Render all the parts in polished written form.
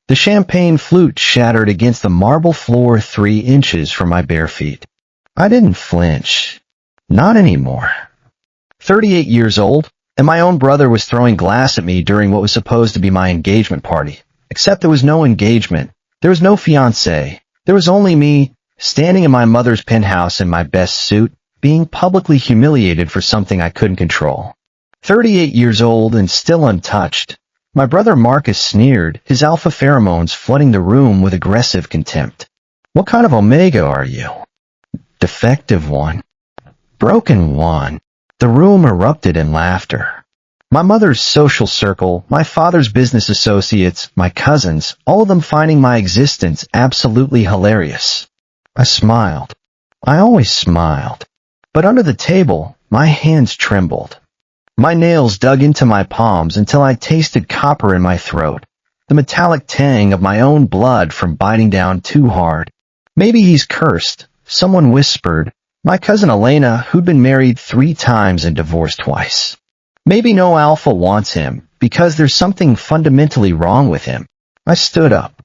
The champagne flute shattered against the marble floor 3 inches from my bare feet. I didn't flinch. Not anymore. 38 years old, and my own brother was throwing glass at me during what was supposed to be my engagement party. Except there was no engagement. There was no fiancé. There was only me, standing in my mother's penthouse in my best suit, being publicly humiliated for something I couldn't control. 38 years old and still untouched. My brother Marcus sneered, his alpha pheromones flooding the room with aggressive contempt. What kind of omega are you? Defective one. Broken one. The room erupted in laughter. My mother's social circle, my father's business associates, my cousins, all of them finding my existence absolutely hilarious. I smiled. I always smiled. But under the table, my hands trembled. My nails dug into my palms until I tasted copper in my throat, the metallic tang of my own blood from biting down too hard. Maybe he's cursed, someone whispered. My cousin Elena, who'd been married 3 times and divorced twice. Maybe no alpha wants him, because there's something fundamentally wrong with him. I stood up.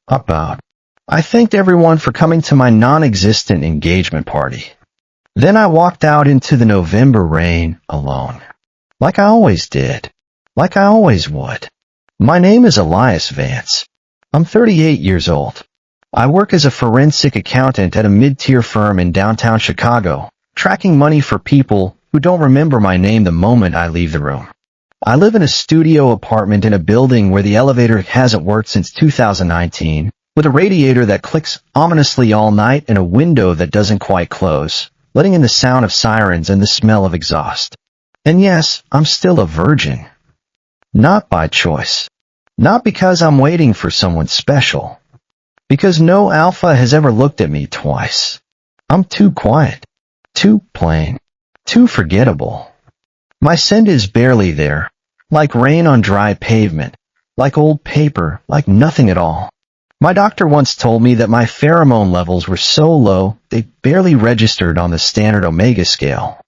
Out. I thanked everyone for coming to my non-existent engagement party. Then I walked out into the November rain, alone. Like I always did. Like I always would. My name is Elias Vance. I'm 38 years old. I work as a forensic accountant at a mid-tier firm in downtown Chicago, tracking money for people who don't remember my name the moment I leave the room. I live in a studio apartment in a building where the elevator hasn't worked since 2019, with a radiator that clicks ominously all night and a window that doesn't quite close, letting in the sound of sirens and the smell of exhaust. And yes, I'm still a virgin. Not by choice. Not because I'm waiting for someone special. Because no alpha has ever looked at me twice. I'm too quiet. Too plain. Too forgettable. My scent is barely there. Like rain on dry pavement. Like old paper. Like nothing at all. My doctor once told me that my pheromone levels were so low they barely registered on the standard omega scale.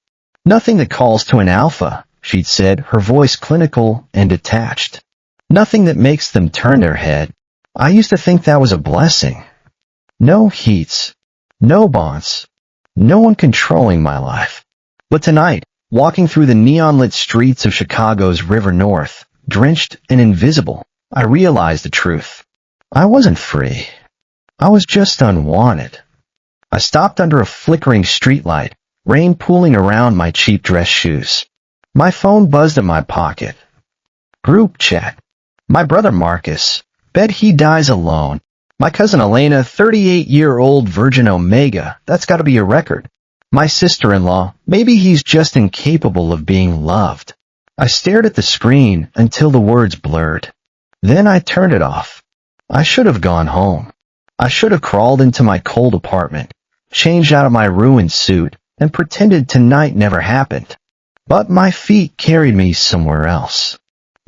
Nothing that calls to an alpha, she'd said, her voice clinical and detached. Nothing that makes them turn their head. I used to think that was a blessing. No heats. No bonds. No one controlling my life. But tonight, walking through the neon-lit streets of Chicago's River North, drenched and invisible, I realized the truth. I wasn't free. I was just unwanted. I stopped under a flickering streetlight, rain pooling around my cheap dress shoes. My phone buzzed in my pocket. Group chat. My brother Marcus. Bet he dies alone. My cousin Elena, 38-year-old virgin omega. That's got to be a record. My sister-in-law. Maybe he's just incapable of being loved. I stared at the screen until the words blurred. Then I turned it off. I should have gone home. I should have crawled into my cold apartment, changed out of my ruined suit, and pretended tonight never happened. But my feet carried me somewhere else.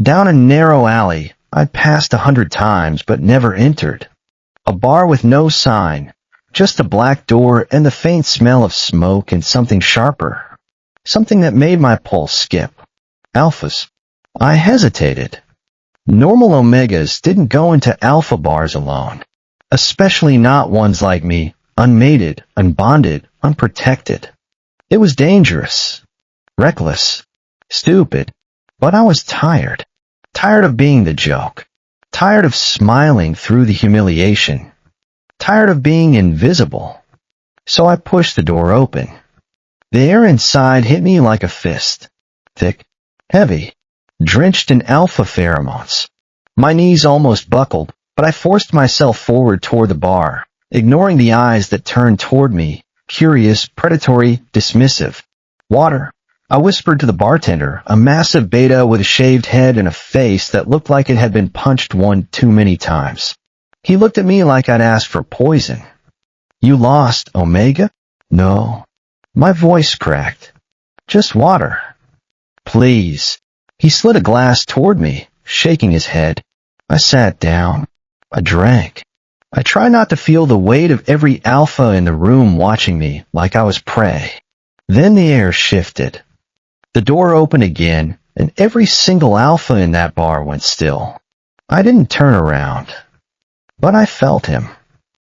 Down a narrow alley I'd passed 100 times but never entered. A bar with no sign, just a black door and the faint smell of smoke and something sharper. Something that made my pulse skip. Alphas. I hesitated. Normal omegas didn't go into alpha bars alone. Especially not ones like me, unmated, unbonded, unprotected. It was dangerous, reckless, stupid, but I was tired. Tired of being the joke. Tired of smiling through the humiliation. Tired of being invisible. So I pushed the door open. The air inside hit me like a fist. Thick, heavy, drenched in alpha pheromones. My knees almost buckled, but I forced myself forward toward the bar, ignoring the eyes that turned toward me. Curious, predatory, dismissive. Water. I whispered to the bartender, a massive beta with a shaved head and a face that looked like it had been punched one too many times. He looked at me like I'd asked for poison. You lost, Omega? No. My voice cracked. Just water. Please. He slid a glass toward me, shaking his head. I sat down. I drank. I tried not to feel the weight of every alpha in the room watching me like I was prey. Then the air shifted. The door opened again, and every single alpha in that bar went still. I didn't turn around. But I felt him.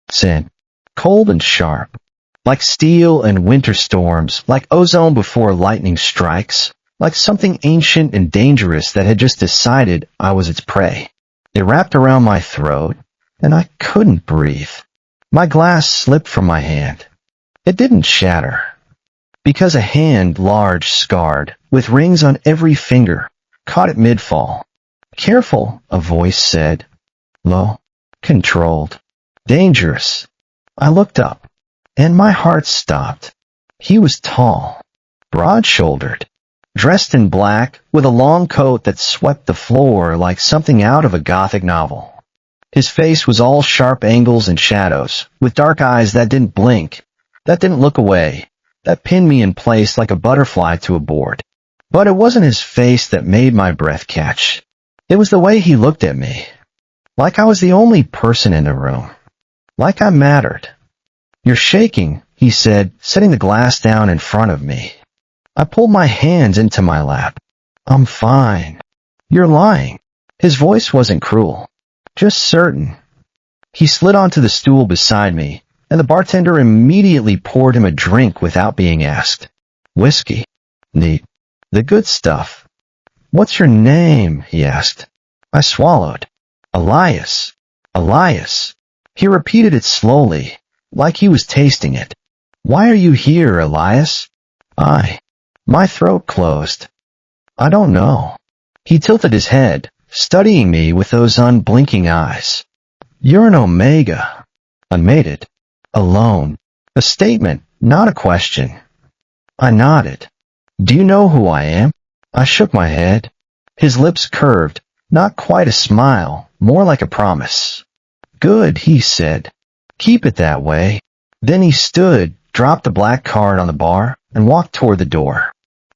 Sin. Cold and sharp. Like steel and winter storms, like ozone before lightning strikes, like something ancient and dangerous that had just decided I was its prey. It wrapped around my throat, and I couldn't breathe. My glass slipped from my hand. It didn't shatter, because a hand large, scarred, with rings on every finger, caught it mid-fall. Careful, a voice said. Low, controlled, dangerous. I looked up, and my heart stopped. He was tall, broad-shouldered, dressed in black, with a long coat that swept the floor like something out of a Gothic novel. His face was all sharp angles and shadows, with dark eyes that didn't blink, that didn't look away, that pinned me in place like a butterfly to a board. But it wasn't his face that made my breath catch. It was the way he looked at me, like I was the only person in the room, like I mattered. You're shaking, he said, setting the glass down in front of me. I pulled my hands into my lap. I'm fine. You're lying. His voice wasn't cruel, just certain. He slid onto the stool beside me, and the bartender immediately poured him a drink without being asked. Whiskey. Neat. The good stuff. What's your name? He asked. I swallowed. Elias. Elias. He repeated it slowly, like he was tasting it. Why are you here, Elias? My throat closed. I don't know. He tilted his head, studying me with those unblinking eyes. You're an Omega. Unmated. Alone. A statement, not a question. I nodded. Do you know who I am? I shook my head. His lips curved, not quite a smile, more like a promise. Good, he said. Keep it that way. Then he stood, dropped the black card on the bar, and walked toward the door.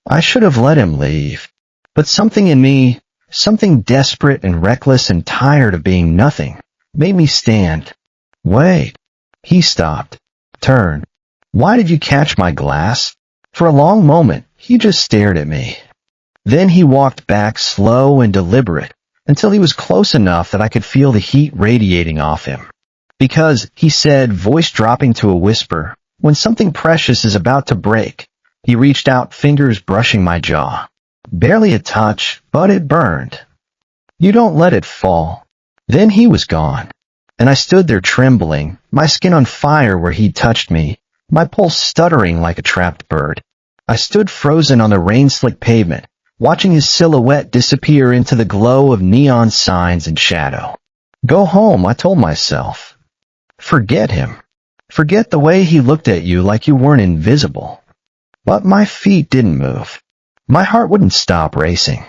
I should have let him leave. But something in me, something desperate and reckless and tired of being nothing, made me stand. Wait. He stopped. Turned. Why did you catch my glass? For a long moment, he just stared at me. Then he walked back slow and deliberate, until he was close enough that I could feel the heat radiating off him. Because, he said, voice dropping to a whisper, when something precious is about to break, he reached out, fingers brushing my jaw. Barely a touch, but it burned. You don't let it fall. Then he was gone, and I stood there trembling, my skin on fire where he'd touched me, my pulse stuttering like a trapped bird. I stood frozen on the rain-slick pavement, watching his silhouette disappear into the glow of neon signs and shadow. Go home, I told myself. Forget him. Forget the way he looked at you like you weren't invisible. But my feet didn't move. My heart wouldn't stop racing.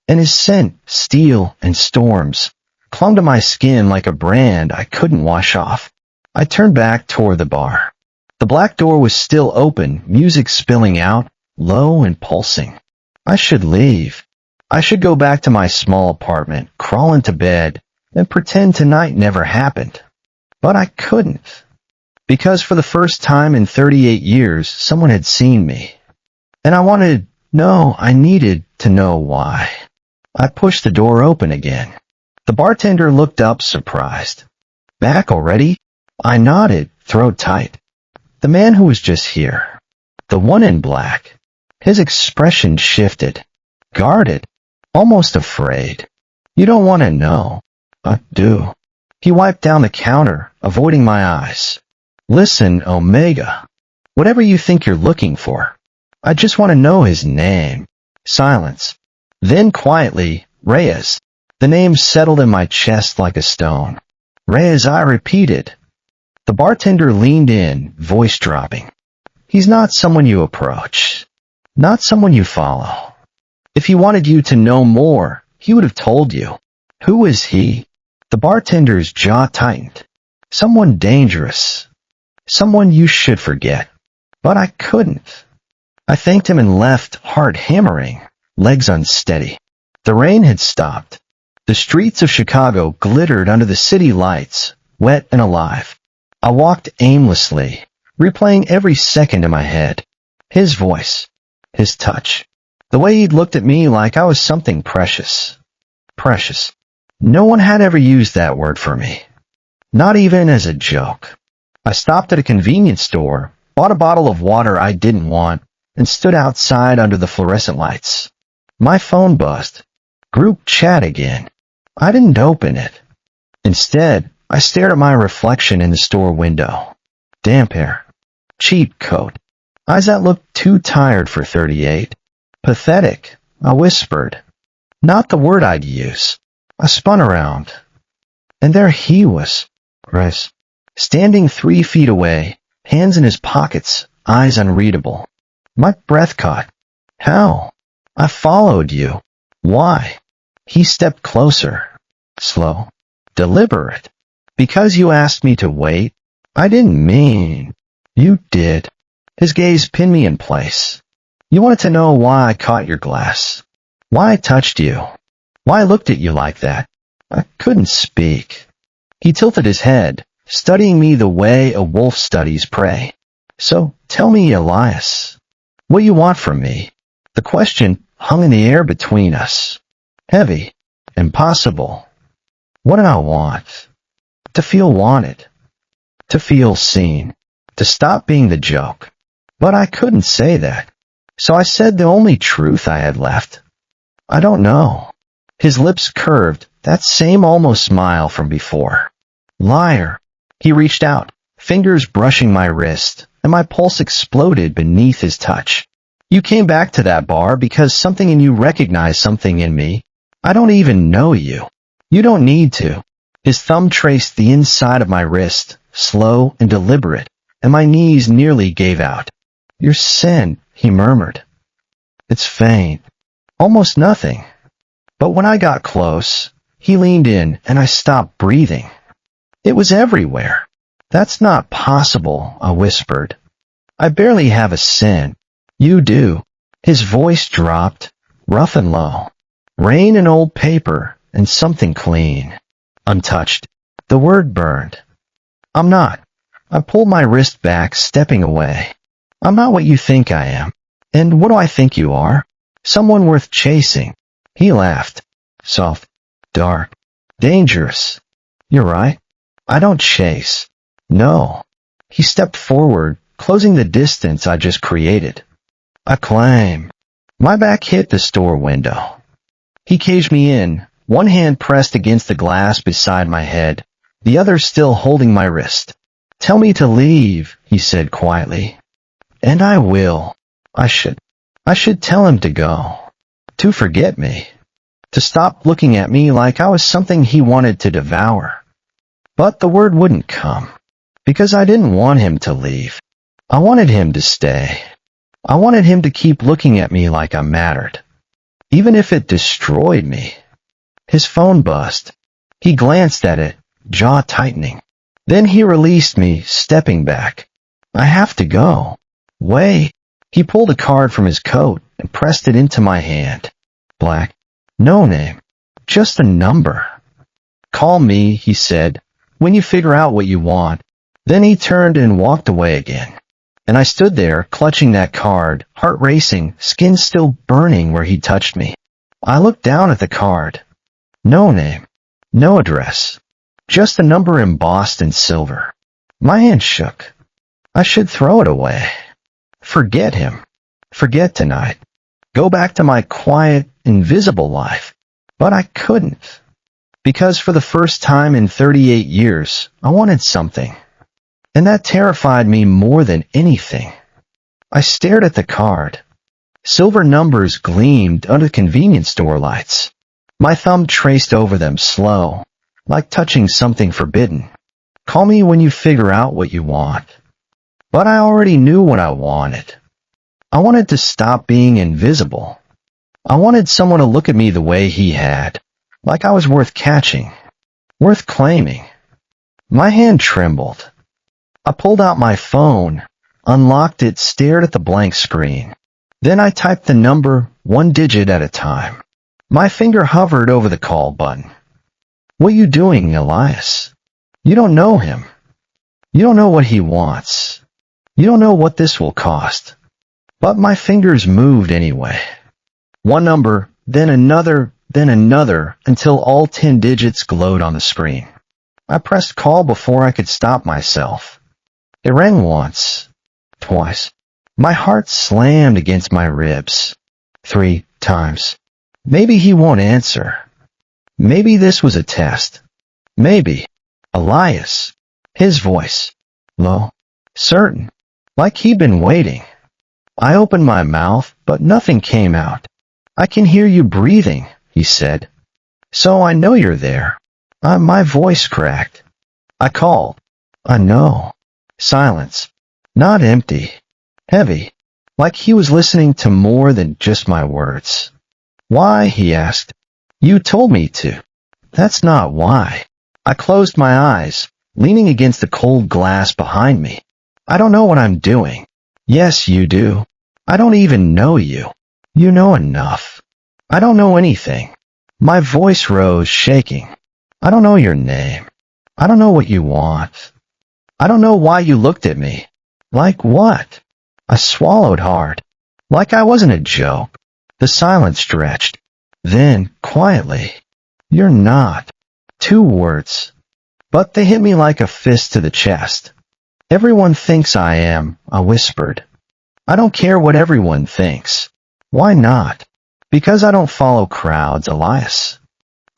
And his scent, steel and storms, clung to my skin like a brand I couldn't wash off. I turned back toward the bar. The black door was still open, music spilling out, low and pulsing. I should leave. I should go back to my small apartment, crawl into bed, and pretend tonight never happened. But I couldn't. Because for the first time in 38 years, someone had seen me. And I needed to know why. I pushed the door open again. The bartender looked up, surprised. Back already? I nodded, throat tight. The man who was just here. The one in black. His expression shifted. Guarded. Almost afraid. You don't want to know. I do. He wiped down the counter, avoiding my eyes. Listen, Omega. Whatever you think you're looking for. I just want to know his name. Silence. Then quietly, Reyes. The name settled in my chest like a stone. Reyes, I repeated. The bartender leaned in, voice dropping. He's not someone you approach. Not someone you follow. If he wanted you to know more, he would have told you. Who is he? The bartender's jaw tightened. Someone dangerous. Someone you should forget. But I couldn't. I thanked him and left, heart hammering, legs unsteady. The rain had stopped. The streets of Chicago glittered under the city lights, wet and alive. I walked aimlessly, replaying every second in my head. His voice, his touch, the way he'd looked at me like I was something precious. Precious. No one had ever used that word for me. Not even as a joke. I stopped at a convenience store, bought a bottle of water I didn't want, and stood outside under the fluorescent lights. My phone buzzed. Group chat again. I didn't open it. Instead, I stared at my reflection in the store window. Damp hair. Cheap coat. Eyes that looked too tired for 38. Pathetic, I whispered. Not the word I'd use. I spun around. And there he was, Chris, standing 3 feet away, hands in his pockets, eyes unreadable. My breath caught. How? I followed you. Why? He stepped closer. Slow. Deliberate. Because you asked me to wait? I didn't mean. You did. His gaze pinned me in place. You wanted to know why I caught your glass. Why I touched you. Why I looked at you like that. I couldn't speak. He tilted his head, studying me the way a wolf studies prey. So, tell me, Elias, what you want from me? The question hung in the air between us. Heavy. Impossible. What did I want? To feel wanted. To feel seen. To stop being the joke. But I couldn't say that. So I said the only truth I had left. I don't know. His lips curved, that same almost smile from before. Liar. He reached out, fingers brushing my wrist, and my pulse exploded beneath his touch. You came back to that bar because something in you recognized something in me. I don't even know you. You don't need to. His thumb traced the inside of my wrist, slow and deliberate, and my knees nearly gave out. Your sin, he murmured. It's faint. Almost nothing. But when I got close, he leaned in and I stopped breathing. It was everywhere. That's not possible, I whispered. I barely have a sin. You do. His voice dropped, rough and low. Rain and old paper and something clean. Untouched. The word burned. I'm not. I pulled my wrist back, stepping away. I'm not what you think I am. And what do I think you are? Someone worth chasing. He laughed. Soft. Dark. Dangerous. You're right. I don't chase. No. He stepped forward, closing the distance I just created. I claim. My back hit the store window. He caged me in, one hand pressed against the glass beside my head, the other still holding my wrist. Tell me to leave, he said quietly. And I will. I should tell him to go. To forget me. To stop looking at me like I was something he wanted to devour. But the word wouldn't come. Because I didn't want him to leave. I wanted him to stay. I wanted him to keep looking at me like I mattered. Even if it destroyed me. His phone buzzed. He glanced at it, jaw tightening. Then he released me, stepping back. I have to go. Wait. He pulled a card from his coat and pressed it into my hand. Black. No name. Just a number. Call me, he said, when you figure out what you want. Then he turned and walked away again. And I stood there, clutching that card, heart racing, skin still burning where he touched me. I looked down at the card. No name. No address. Just a number embossed in silver. My hand shook. I should throw it away. Forget him. Forget tonight. Go back to my quiet, invisible life. But I couldn't. Because for the first time in 38 years, I wanted something. And that terrified me more than anything. I stared at the card. Silver numbers gleamed under convenience store lights. My thumb traced over them slow, like touching something forbidden. Call me when you figure out what you want. But I already knew what I wanted. I wanted to stop being invisible. I wanted someone to look at me the way he had, like I was worth catching, worth claiming. My hand trembled. I pulled out my phone, unlocked it, stared at the blank screen. Then I typed the number 1 digit at a time. My finger hovered over the call button. What you doing, Elias? You don't know him. You don't know what he wants. You don't know what this will cost. But my fingers moved anyway. One number, then another, until all 10 digits glowed on the screen. I pressed call before I could stop myself. It rang once, twice. My heart slammed against my ribs. 3 times. Maybe he won't answer. Maybe this was a test. Maybe. Elias. His voice. Low. Certain. Like he'd been waiting. I opened my mouth, but nothing came out. I can hear you breathing, he said. So I know you're there. My voice cracked. I called. I know. Silence. Not empty. Heavy. Like he was listening to more than just my words. Why? He asked. You told me to. That's not why. I closed my eyes, leaning against the cold glass behind me. I don't know what I'm doing. Yes, you do. I don't even know you. You know enough. I don't know anything. My voice rose, shaking. I don't know your name. I don't know what you want. I don't know why you looked at me. Like what? I swallowed hard. Like I wasn't a joke. The silence stretched. Then, quietly, you're not. 2 words. But they hit me like a fist to the chest. Everyone thinks I am, I whispered. I don't care what everyone thinks. Why not? Because I don't follow crowds, Elias.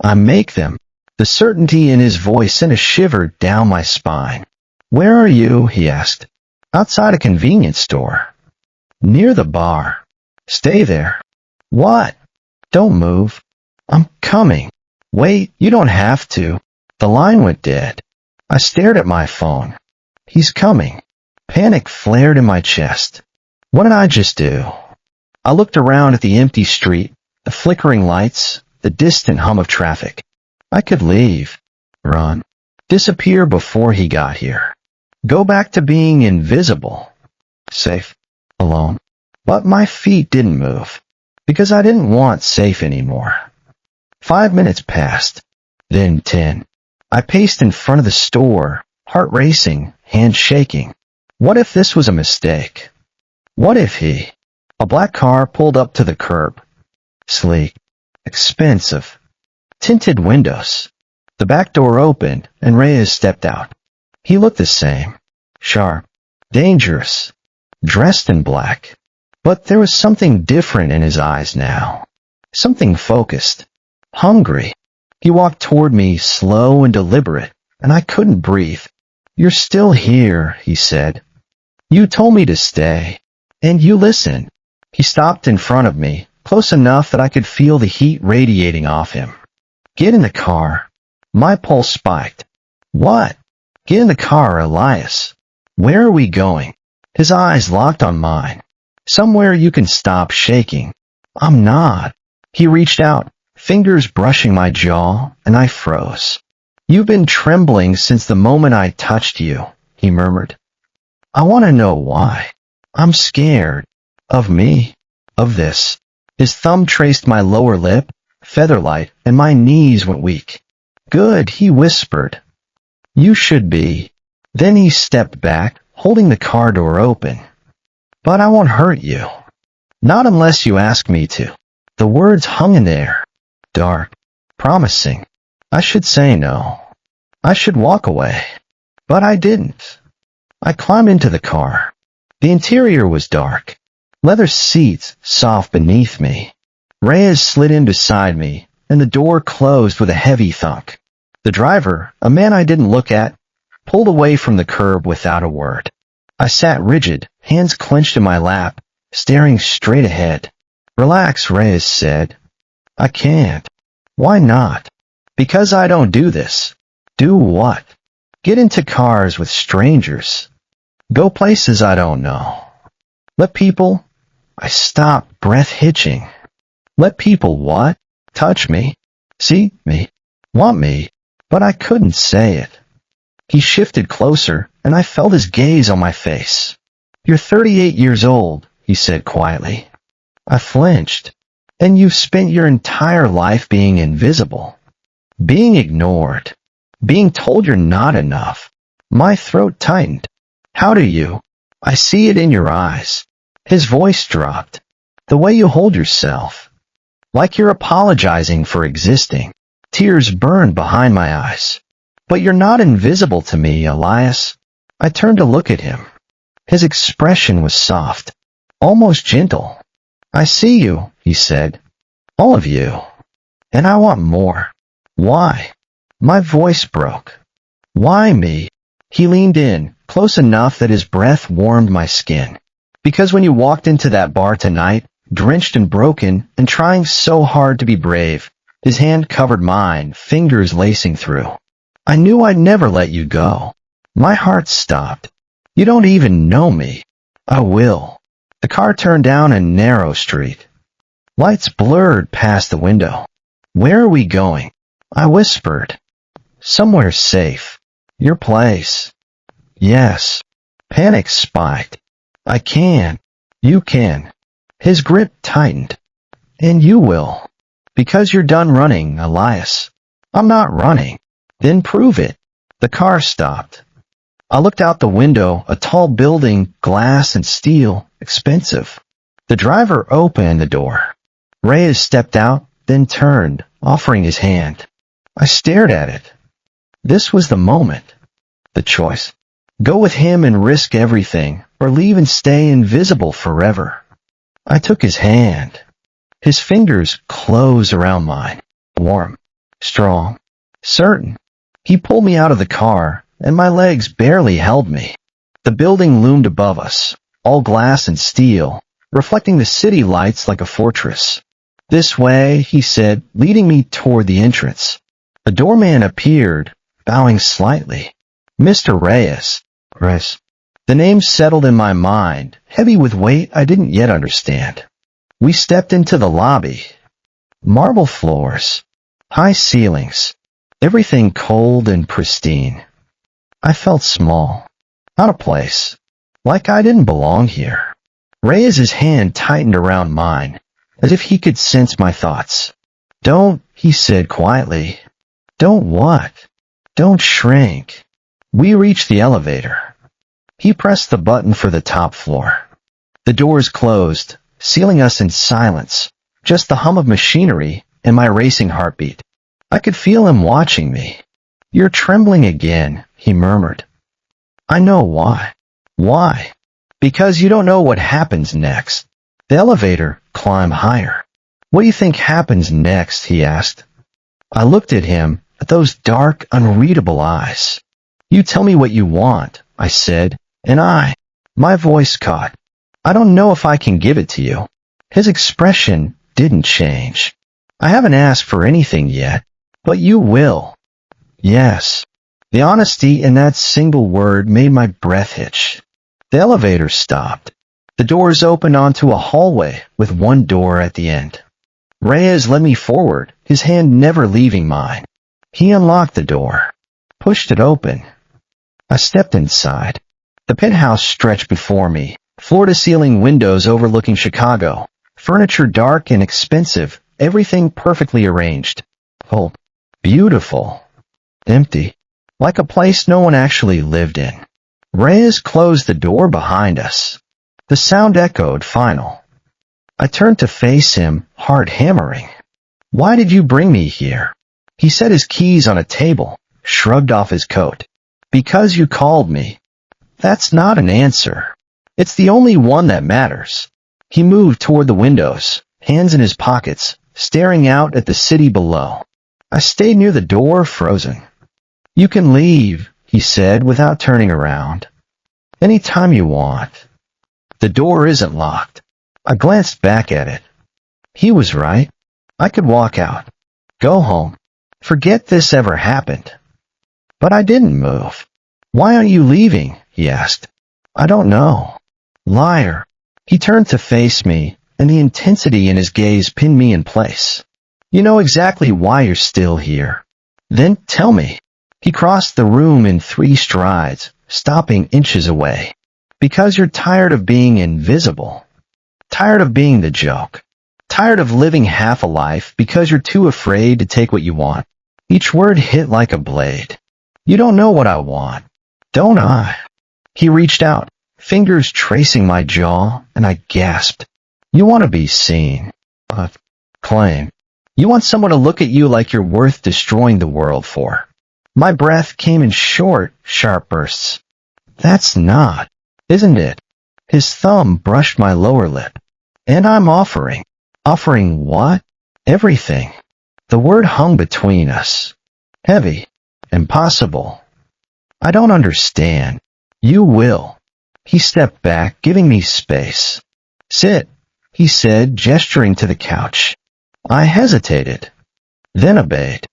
I make them. The certainty in his voice sent a shiver down my spine. Where are you? He asked. Outside a convenience store. Near the bar. Stay there. What? Don't move. I'm coming. Wait, you don't have to. The line went dead. I stared at my phone. He's coming. Panic flared in my chest. What did I just do? I looked around at the empty street, the flickering lights, the distant hum of traffic. I could leave, run, disappear before he got here. Go back to being invisible, safe, alone. But my feet didn't move, because I didn't want safe anymore. 5 minutes passed, then 10. I paced in front of the store, heart racing, hand shaking. What if this was a mistake? What if he? A black car pulled up to the curb. Sleek, expensive, tinted windows. The back door opened, and Reyes stepped out. He looked the same, sharp, dangerous, dressed in black. But there was something different in his eyes now. Something focused, hungry. He walked toward me, slow and deliberate, and I couldn't breathe. You're still here, he said. You told me to stay, and you listened. He stopped in front of me, close enough that I could feel the heat radiating off him. Get in the car. My pulse spiked. What? Get in the car, Elias. Where are we going? His eyes locked on mine. Somewhere you can stop shaking. I'm not. He reached out, fingers brushing my jaw, and I froze. You've been trembling since the moment I touched you, he murmured. I want to know why. I'm scared. Of me. Of this. His thumb traced my lower lip, featherlight, and my knees went weak. Good, he whispered. You should be. Then he stepped back, holding the car door open. But I won't hurt you. Not unless you ask me to. The words hung in air. Dark. Promising. I should say no. I should walk away. But I didn't. I climbed into the car. The interior was dark. Leather seats soft beneath me. Reyes slid in beside me, and the door closed with a heavy thunk. The driver, a man I didn't look at, pulled away from the curb without a word. I sat rigid, hands clenched in my lap, staring straight ahead. Relax, Reyes said. I can't. Why not? Because I don't do this. Do what? Get into cars with strangers. Go places I don't know. Let people... I stopped, breath hitching. Let people what? Touch me. See me. Want me. But I couldn't say it. He shifted closer, and I felt his gaze on my face. You're 38 years old, he said quietly. I flinched. And you've spent your entire life being invisible. Being ignored. Being told you're not enough. My throat tightened. How do you? I see it in your eyes. His voice dropped. The way you hold yourself. Like you're apologizing for existing. Tears burned behind my eyes. But you're not invisible to me, Elias. I turned to look at him. His expression was soft, almost gentle. I see you, he said. All of you. And I want more. Why? My voice broke. Why me? He leaned in, close enough that his breath warmed my skin. Because when you walked into that bar tonight, drenched and broken, and trying so hard to be brave, his hand covered mine, fingers lacing through. I knew I'd never let you go. My heart stopped. You don't even know me. I will. The car turned down a narrow street. Lights blurred past the window. Where are we going? I whispered. Somewhere safe. Your place. Yes. Panic spiked. I can. You can. His grip tightened. And you will. Because you're done running, Elias. I'm not running. Then prove it. The car stopped. I looked out the window, a tall building, glass and steel, expensive. The driver opened the door. Reyes stepped out, then turned, offering his hand. I stared at it. This was the moment. The choice. Go with him and risk everything, or leave and stay invisible forever. I took his hand. His fingers closed around mine. Warm. Strong. Certain. He pulled me out of the car, and my legs barely held me. The building loomed above us, all glass and steel, reflecting the city lights like a fortress. This way, he said, leading me toward the entrance. A doorman appeared, bowing slightly. Mr. Reyes. The name settled in my mind, heavy with weight I didn't yet understand. We stepped into the lobby. Marble floors. High ceilings. Everything cold and pristine. I felt small. Out of place. Like I didn't belong here. Reyes' hand tightened around mine, as if he could sense my thoughts. Don't, he said quietly. Don't what? Don't shrink. We reached the elevator. He pressed the button for the top floor. The doors closed, sealing us in silence, just the hum of machinery and my racing heartbeat. I could feel him watching me. You're trembling again, he murmured. I know why. Why? Because you don't know what happens next. The elevator climbed higher. What do you think happens next? He asked. I looked at him, at those dark, unreadable eyes. You tell me what you want, I said, and my voice caught. I don't know if I can give it to you. His expression didn't change. I haven't asked for anything yet, but you will. Yes. The honesty in that single word made my breath hitch. The elevator stopped. The doors opened onto a hallway with one door at the end. Reyes led me forward, his hand never leaving mine. He unlocked the door, pushed it open. I stepped inside. The penthouse stretched before me, floor-to-ceiling windows overlooking Chicago, furniture dark and expensive, everything perfectly arranged. Oh, beautiful. Empty. Like a place no one actually lived in. Reyes closed the door behind us. The sound echoed final. I turned to face him, heart hammering. Why did you bring me here? He set his keys on a table, shrugged off his coat. Because you called me. That's not an answer. It's the only one that matters. He moved toward the windows, hands in his pockets, staring out at the city below. I stayed near the door, frozen. You can leave, he said without turning around. Any time you want. The door isn't locked. I glanced back at it. He was right. I could walk out. Go home. Forget this ever happened. But I didn't move. Why aren't you leaving? He asked. I don't know. Liar. He turned to face me, and the intensity in his gaze pinned me in place. You know exactly why you're still here. Then tell me. He crossed the room in 3 strides, stopping inches away. Because you're tired of being invisible. Tired of being the joke. Tired of living half a life because you're too afraid to take what you want. Each word hit like a blade. You don't know what I want. Don't I? He reached out, fingers tracing my jaw, and I gasped. You want to be seen. Claim. You want someone to look at you like you're worth destroying the world for. My breath came in short, sharp bursts. That's not, isn't it? His thumb brushed my lower lip. And I'm offering. Offering what? Everything. The word hung between us. Heavy. Impossible. I don't understand. You will. He stepped back, giving me space. Sit, he said, gesturing to the couch. I hesitated, then obeyed.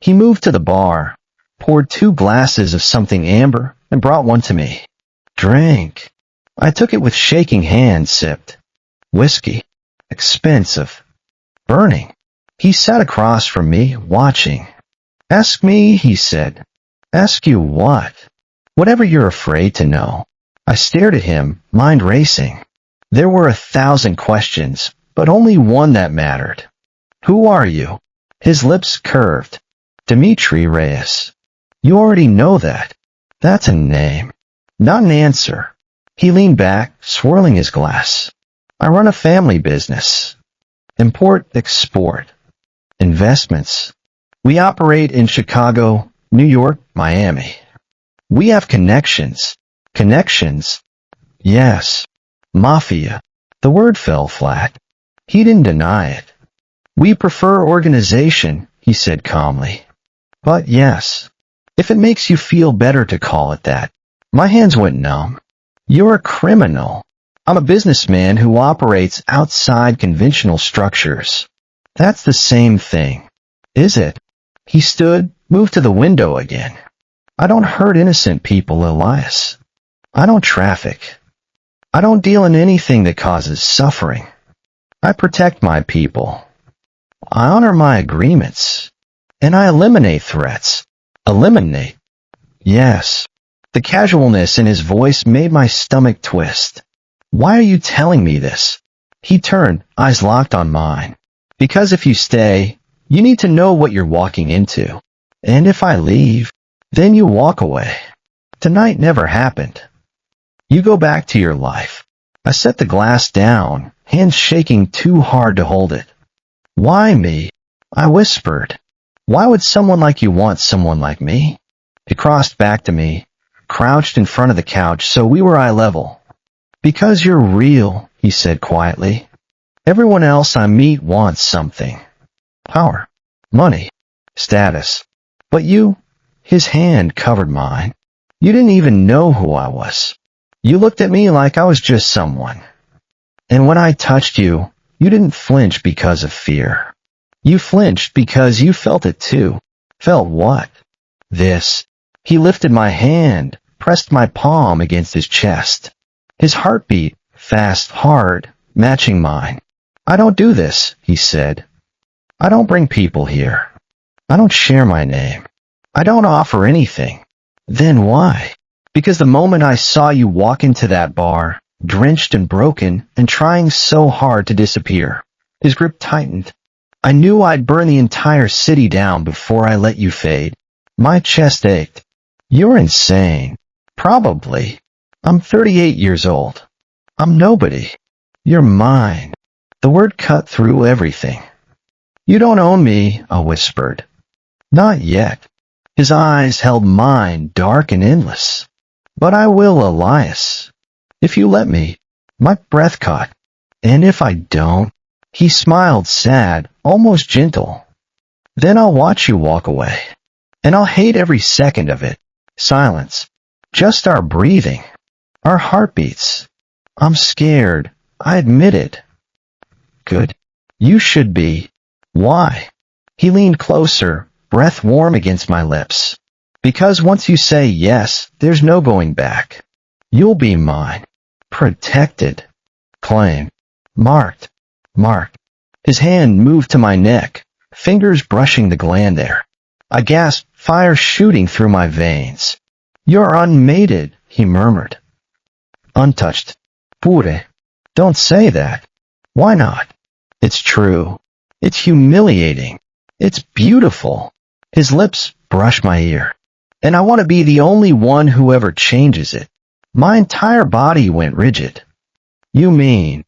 He moved to the bar, poured 2 glasses of something amber, and brought one to me. Drink. I took it with shaking hands, sipped. Whiskey. Expensive. Burning. He sat across from me, watching. Ask me, he said. Ask you what? Whatever you're afraid to know. I stared at him, mind racing. There were 1,000 questions, but only one that mattered. Who are you? His lips curved. Dimitri Reyes. You already know that. That's a name, not an answer. He leaned back, swirling his glass. I run a family business. Import, export. Investments. We operate in Chicago, New York, Miami. We have connections. Connections? Yes. Mafia. The word fell flat. He didn't deny it. We prefer organization, he said calmly. But yes, if it makes you feel better to call it that. My hands went numb. You're a criminal. I'm a businessman who operates outside conventional structures. That's the same thing. Is it? He stood, moved to the window again. I don't hurt innocent people, Elias. I don't traffic. I don't deal in anything that causes suffering. I protect my people. I honor my agreements. And I eliminate threats. Eliminate. Yes. The casualness in his voice made my stomach twist. Why are you telling me this? He turned, eyes locked on mine. Because if you stay, you need to know what you're walking into. And if I leave, then you walk away. Tonight never happened. You go back to your life. I set the glass down, hands shaking too hard to hold it. Why me? I whispered. Why would someone like you want someone like me? He crossed back to me, crouched in front of the couch so we were eye level. Because you're real, he said quietly. Everyone else I meet wants something. Power, money, status. But you, his hand covered mine. You didn't even know who I was. You looked at me like I was just someone. And when I touched you, you didn't flinch because of fear. You flinched because you felt it too. Felt what? This. He lifted my hand, pressed my palm against his chest. His heartbeat, fast, hard, matching mine. I don't do this, he said. I don't bring people here. I don't share my name. I don't offer anything. Then why? Because the moment I saw you walk into that bar, drenched and broken and trying so hard to disappear, his grip tightened. I knew I'd burn the entire city down before I let you fade. My chest ached. You're insane. Probably. I'm 38 years old. I'm nobody. You're mine. The word cut through everything. You don't own me, I whispered. Not yet. His eyes held mine, dark and endless. But I will, Elias. If you let me. My breath caught. And if I don't? He smiled sad, almost gentle. Then I'll watch you walk away. And I'll hate every second of it. Silence. Just our breathing. Our heartbeats. I'm scared. I admit it. Good. You should be. Why? He leaned closer, breath warm against my lips. Because once you say yes, there's no going back. You'll be mine. Protected. Claimed. Marked. Marked. His hand moved to my neck, fingers brushing the gland there. I gasped, fire shooting through my veins. You're unmated, he murmured. Untouched. Pure. Don't say that. Why not? It's true. It's humiliating. It's beautiful. His lips brushed my ear. And I want to be the only one who ever changes it. My entire body went rigid. You mean?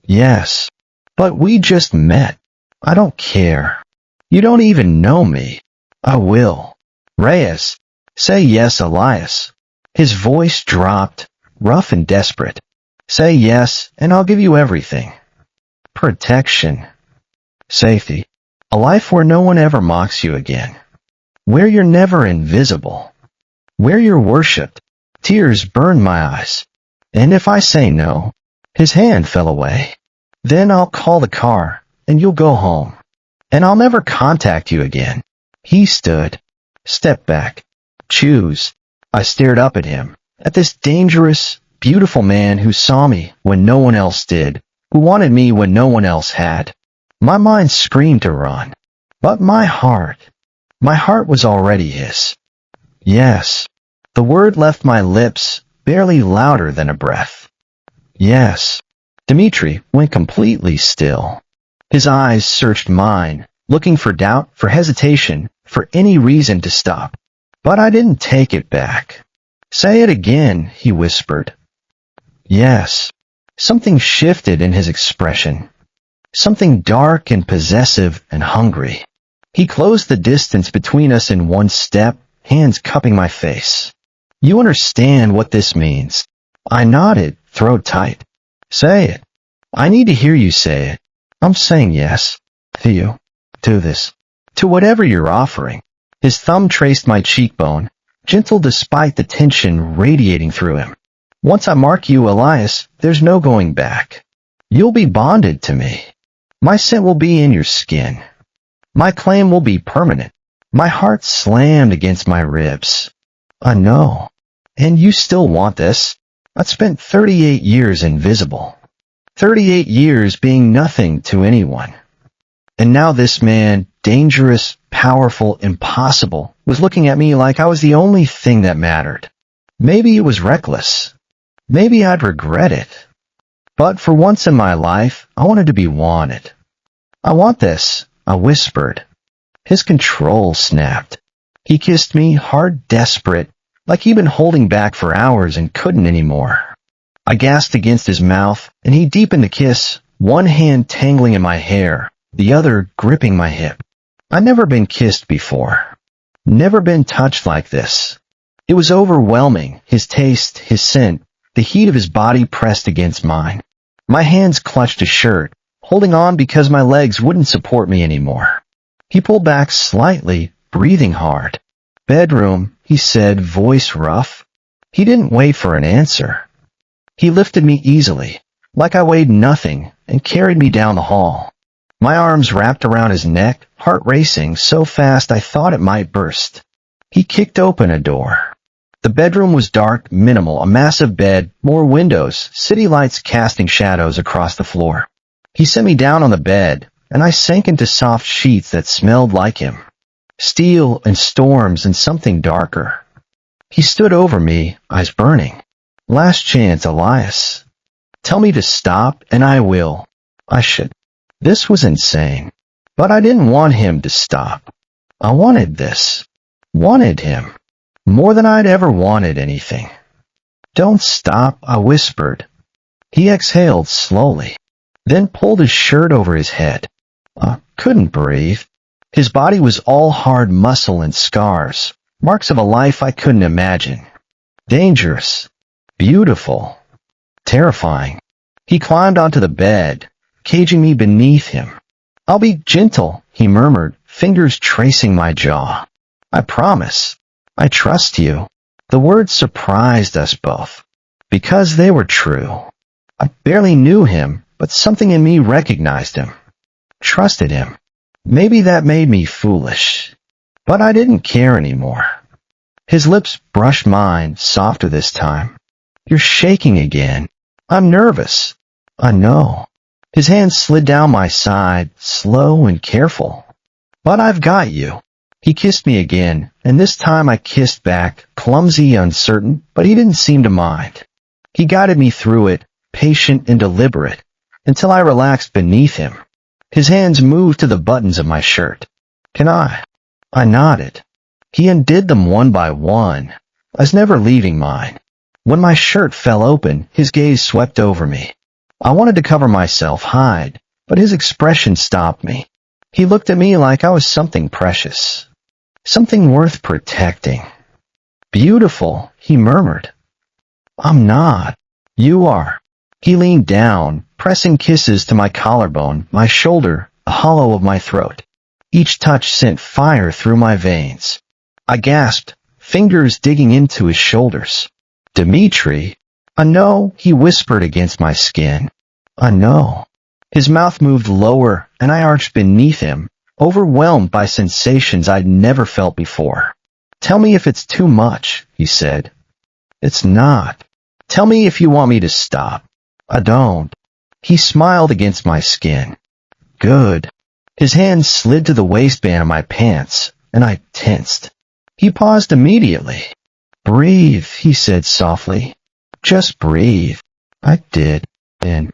Yes. But we just met. I don't care. You don't even know me. I will. Reyes. Say yes, Elias. His voice dropped, rough and desperate. Say yes, and I'll give you everything. Protection. Safety. A life where no one ever mocks you again. Where you're never invisible. Where you're worshipped. Tears burned my eyes. And if I say no, his hand fell away. Then I'll call the car, and you'll go home. And I'll never contact you again. He stood. Step back. Choose. I stared up at him, at this dangerous, beautiful man who saw me when no one else did, who wanted me when no one else had. My mind screamed to run, but my heart was already his. Yes. The word left my lips, barely louder than a breath. Yes. Dmitri went completely still. His eyes searched mine, looking for doubt, for hesitation, for any reason to stop. But I didn't take it back. Say it again, he whispered. Yes. Something shifted in his expression. Something dark and possessive and hungry. He closed the distance between us in one step, hands cupping my face. You understand what this means. I nodded, throat tight. Say it. I need to hear you say it. I'm saying yes. To you. To this. To whatever you're offering. His thumb traced my cheekbone, gentle despite the tension radiating through him. Once I mark you, Elias, there's no going back. You'll be bonded to me. My scent will be in your skin. My claim will be permanent. My heart slammed against my ribs. I know. And you still want this? I'd spent 38 years invisible. 38 years being nothing to anyone. And now this man, dangerous, powerful, impossible, was looking at me like I was the only thing that mattered. Maybe it was reckless. Maybe I'd regret it. But for once in my life, I wanted to be wanted. I want this, I whispered. His control snapped. He kissed me, hard, desperate, like he'd been holding back for hours and couldn't anymore. I gasped against his mouth, and he deepened the kiss, one hand tangling in my hair, the other gripping my hip. I'd never been kissed before. Never been touched like this. It was overwhelming, his taste, his scent, the heat of his body pressed against mine. My hands clutched his shirt, holding on because my legs wouldn't support me anymore. He pulled back slightly, breathing hard. Bedroom, he said, voice rough. He didn't wait for an answer. He lifted me easily, like I weighed nothing, and carried me down the hall. My arms wrapped around his neck, heart racing so fast I thought it might burst. He kicked open a door. The bedroom was dark, minimal, a massive bed, more windows, city lights casting shadows across the floor. He set me down on the bed, and I sank into soft sheets that smelled like him. Steel and storms and something darker. He stood over me, eyes burning. Last chance, Elias. Tell me to stop, and I will. I should. This was insane. But I didn't want him to stop. I wanted this. Wanted him. More than I'd ever wanted anything. Don't stop, I whispered. He exhaled slowly, then pulled his shirt over his head. I couldn't breathe. His body was all hard muscle and scars, marks of a life I couldn't imagine. Dangerous. Beautiful. Terrifying. He climbed onto the bed, caging me beneath him. I'll be gentle, he murmured, fingers tracing my jaw. I promise. I trust you. The words surprised us both, because they were true. I barely knew him, but something in me recognized him. Trusted him. Maybe that made me foolish. But I didn't care anymore. His lips brushed mine, softer this time. You're shaking again. I'm nervous. I know. His hand slid down my side, slow and careful. But I've got you. He kissed me again, and this time I kissed back, clumsy, uncertain, but he didn't seem to mind. He guided me through it, patient and deliberate, until I relaxed beneath him. His hands moved to the buttons of my shirt. Can I? I nodded. He undid them one by one. I was never leaving mine. When my shirt fell open, his gaze swept over me. I wanted to cover myself, hide, but his expression stopped me. He looked at me like I was something precious. Something worth protecting. Beautiful, he murmured. I'm not. You are. He leaned down, pressing kisses to my collarbone, my shoulder, the hollow of my throat. Each touch sent fire through my veins. I gasped, fingers digging into his shoulders. Dmitri? I know, he whispered against my skin. I know. His mouth moved lower, and I arched beneath him, overwhelmed by sensations I'd never felt before. Tell me if it's too much, he said. It's not. Tell me if you want me to stop. I don't. He smiled against my skin. Good. His hand slid to the waistband of my pants, and I tensed. He paused immediately. Breathe, he said softly. Just breathe. I did. Then,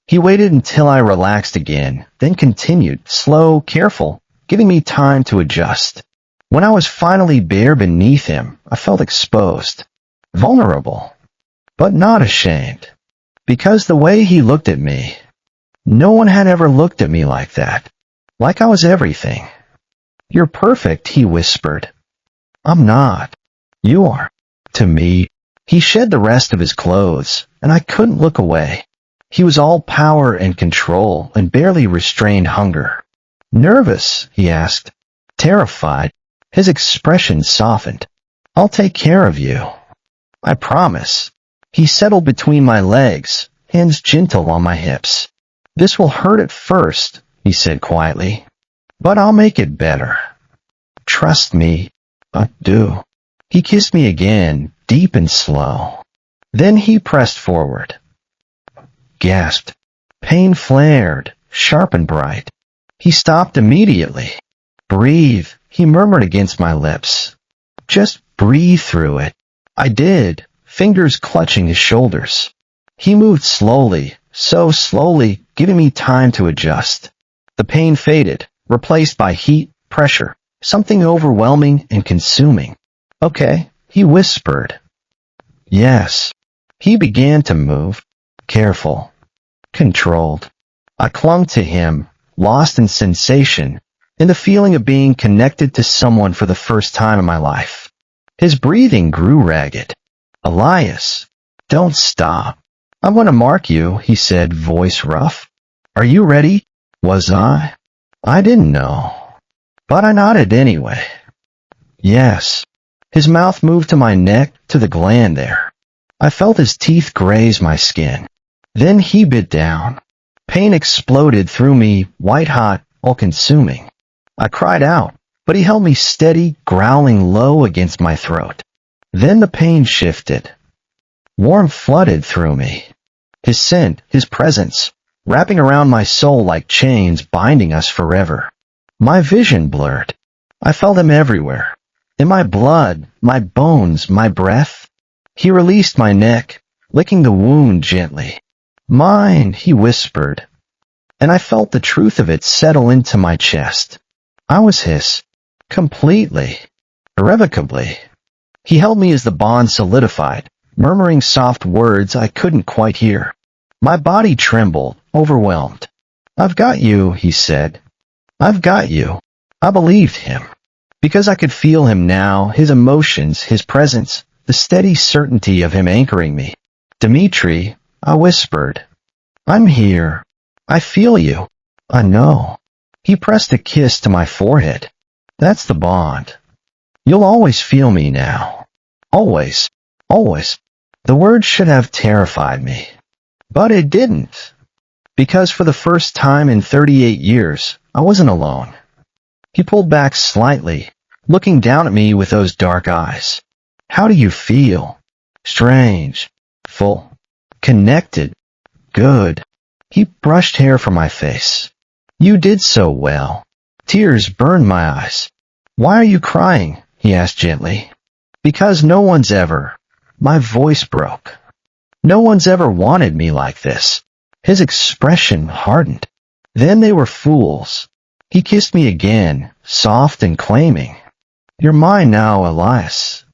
He waited until I relaxed again, then continued, slow, careful, giving me time to adjust. When I was finally bare beneath him, I felt exposed, vulnerable, but not ashamed. Because the way he looked at me, no one had ever looked at me like that, like I was everything. You're perfect, he whispered. I'm not. You are. To me. He shed the rest of his clothes, and I couldn't look away. He was all power and control and barely restrained hunger. Nervous? He asked. Terrified. His expression softened. I'll take care of you. I promise. He settled between my legs, hands gentle on my hips. This will hurt at first, he said quietly, but I'll make it better. Trust me. I do. He kissed me again, deep and slow. Then he pressed forward. Gasped. Pain flared, sharp and bright. He stopped immediately. Breathe, he murmured against my lips. Just breathe through it. I did, fingers clutching his shoulders. He moved slowly, so slowly, giving me time to adjust. The pain faded, replaced by heat, pressure, something overwhelming and consuming. Okay, he whispered. Yes. He began to move, careful, controlled. I clung to him, lost in sensation, in the feeling of being connected to someone for the first time in my life. His breathing grew ragged. Elias, don't stop. I want to mark you, he said, voice rough. Are you ready? Was I? I didn't know. But I nodded anyway. Yes. His mouth moved to my neck, to the gland there. I felt his teeth graze my skin. Then he bit down. Pain exploded through me, white-hot, all-consuming. I cried out, but he held me steady, growling low against my throat. Then the pain shifted. Warmth flooded through me. His scent, his presence, wrapping around my soul like chains binding us forever. My vision blurred. I felt him everywhere. In my blood, my bones, my breath. He released my neck, licking the wound gently. Mine, he whispered. And I felt the truth of it settle into my chest. I was his. Completely. Irrevocably. He held me as the bond solidified, murmuring soft words I couldn't quite hear. My body trembled, overwhelmed. I've got you, he said. I've got you. I believed him. Because I could feel him now, his emotions, his presence, the steady certainty of him anchoring me. Dmitri, I whispered. I'm here. I feel you. I know. He pressed a kiss to my forehead. That's the bond. You'll always feel me now. Always. Always. The word should have terrified me. But it didn't. Because for the first time in 38 years, I wasn't alone. He pulled back slightly, looking down at me with those dark eyes. How do you feel? Strange. Full. Connected. Good. He brushed hair from my face. You did so well. Tears burned my eyes. Why are you crying? He asked gently. Because no one's ever. My voice broke. No one's ever wanted me like this. His expression hardened. Then they were fools. He kissed me again, soft and claiming. You're mine now, Elias.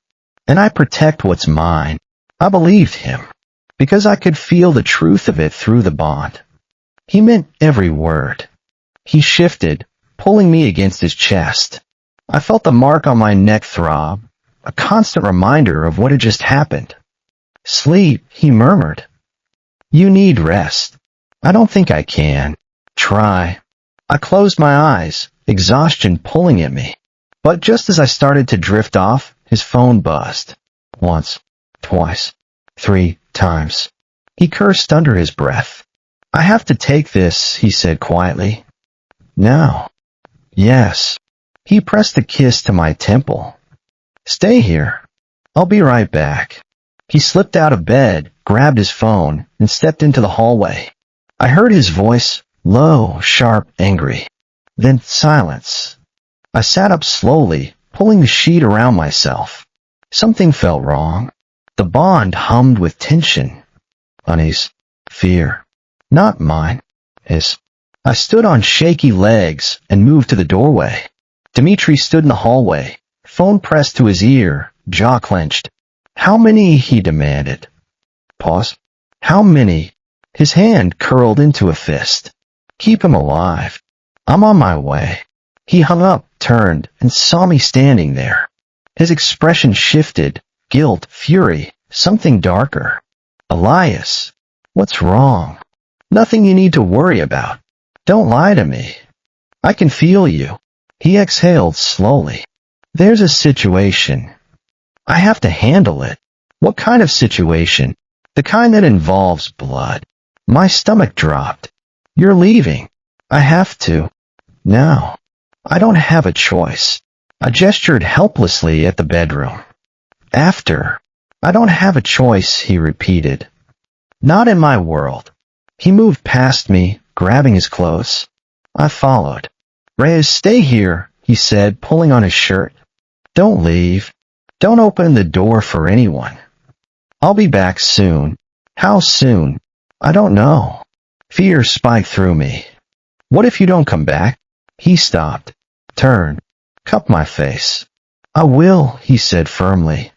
And I protect what's mine. I believed him, because I could feel the truth of it through the bond. He meant every word. He shifted, pulling me against his chest. I felt the mark on my neck throb, a constant reminder of what had just happened. Sleep, he murmured. You need rest. I don't think I can. Try. I closed my eyes, exhaustion pulling at me. But just as I started to drift off, his phone buzzed. Once, twice, 3 times. He cursed under his breath. I have to take this, he said quietly. Now. Yes. He pressed a kiss to my temple. Stay here. I'll be right back. He slipped out of bed, grabbed his phone, and stepped into the hallway. I heard his voice, low, sharp, angry. Then silence. I sat up slowly, pulling the sheet around myself. Something felt wrong. The bond hummed with tension. Unease. Fear. Not mine. His. I stood on shaky legs and moved to the doorway. Dmitri stood in the hallway, phone pressed to his ear, jaw clenched. How many? He demanded. Pause. How many? His hand curled into a fist. Keep him alive. I'm on my way. He hung up, turned, and saw me standing there. His expression shifted. Guilt, fury, something darker. Elias, what's wrong? Nothing you need to worry about. Don't lie to me. I can feel you. He exhaled slowly. There's a situation. I have to handle it. What kind of situation? The kind that involves blood. My stomach dropped. You're leaving. I have to. Now. I don't have a choice. I gestured helplessly at the bedroom. After. I don't have a choice, he repeated. Not in my world. He moved past me, grabbing his clothes. I followed. Reyes, stay here, he said, pulling on his shirt. Don't leave. Don't open the door for anyone. I'll be back soon. How soon? I don't know. Fear spiked through me. What if you don't come back? He stopped, turned, cupped my face. I will, he said firmly.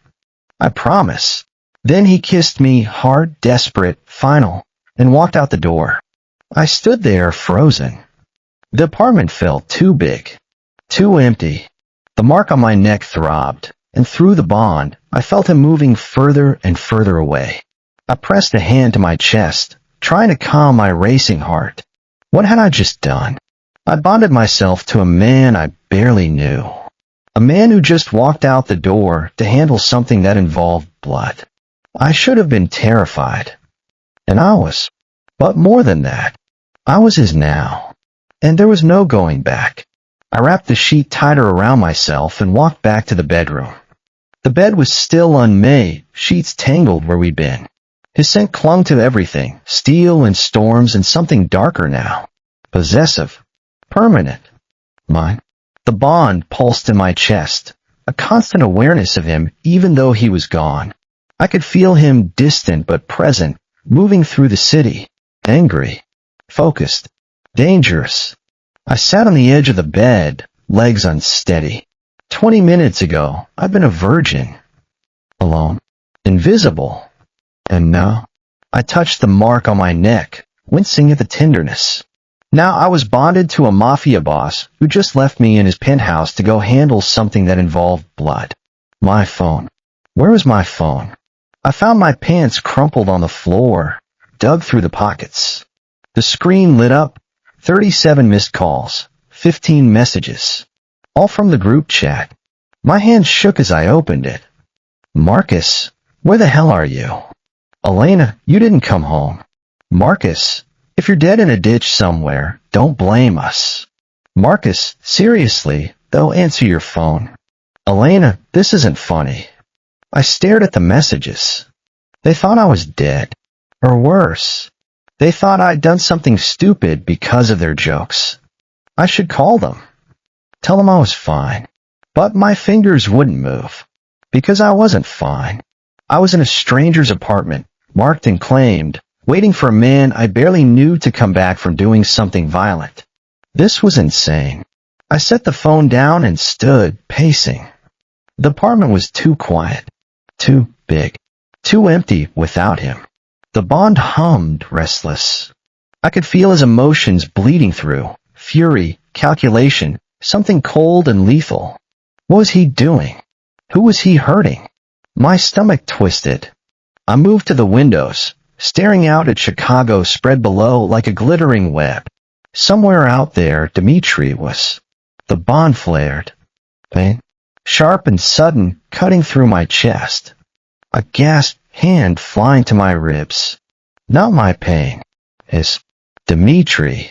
I promise. Then he kissed me, hard, desperate, final, and walked out the door. I stood there, frozen. The apartment felt too big, too empty. The mark on my neck throbbed, and through the bond, I felt him moving further and further away. I pressed a hand to my chest, trying to calm my racing heart. What had I just done? I bonded myself to a man I barely knew. A man who just walked out the door to handle something that involved blood. I should have been terrified. And I was. But more than that, I was his now. And there was no going back. I wrapped the sheet tighter around myself and walked back to the bedroom. The bed was still unmade, sheets tangled where we'd been. His scent clung to everything, steel and storms and something darker now. Possessive. Permanent. Mine. The bond pulsed in my chest, a constant awareness of him even though he was gone. I could feel him distant but present, moving through the city, angry, focused, dangerous. I sat on the edge of the bed, legs unsteady. 20 minutes ago, I'd been a virgin. Alone. Invisible. And now, I touched the mark on my neck, wincing at the tenderness. Now I was bonded to a Mafia boss who just left me in his penthouse to go handle something that involved blood. My phone. Where was my phone? I found my pants crumpled on the floor, dug through the pockets. The screen lit up, 37 missed calls, 15 messages, all from the group chat. My hand shook as I opened it. Marcus, where the hell are you? Elena, you didn't come home. Marcus, if you're dead in a ditch somewhere, don't blame us. Marcus, seriously, they'll answer your phone. Elena, this isn't funny. I stared at the messages. They thought I was dead. Or worse. They thought I'd done something stupid because of their jokes. I should call them. Tell them I was fine. But my fingers wouldn't move. Because I wasn't fine. I was in a stranger's apartment, marked and claimed, waiting for a man I barely knew to come back from doing something violent. This was insane. I set the phone down and stood, pacing. The apartment was too quiet, too big, too empty without him. The bond hummed, restless. I could feel his emotions bleeding through, fury, calculation, something cold and lethal. What was he doing? Who was he hurting? My stomach twisted. I moved to the windows, staring out at Chicago spread below like a glittering web. Somewhere out there, Dmitri was. The bond flared. Pain, sharp and sudden, cutting through my chest. A gasped hand flying to my ribs. Not my pain. His. Dmitri.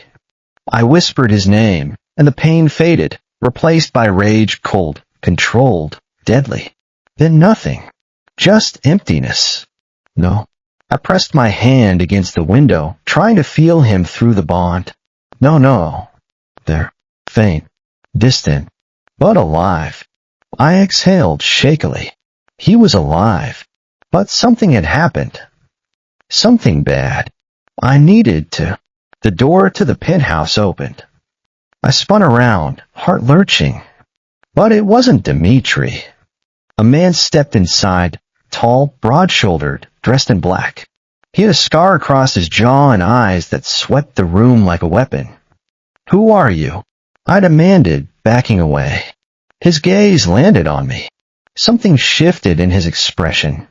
I whispered his name, and the pain faded, replaced by rage, cold, controlled, deadly. Then nothing. Just emptiness. No. I pressed my hand against the window, trying to feel him through the bond. No. There. Faint. Distant. But alive. I exhaled shakily. He was alive. But something had happened. Something bad. I needed to. The door to the penthouse opened. I spun around, heart lurching. But it wasn't Dmitri. A man stepped inside, tall, broad-shouldered, dressed in black. He had a scar across his jaw and eyes that swept the room like a weapon. "Who are you?" I demanded, backing away. His gaze landed on me. Something shifted in his expression.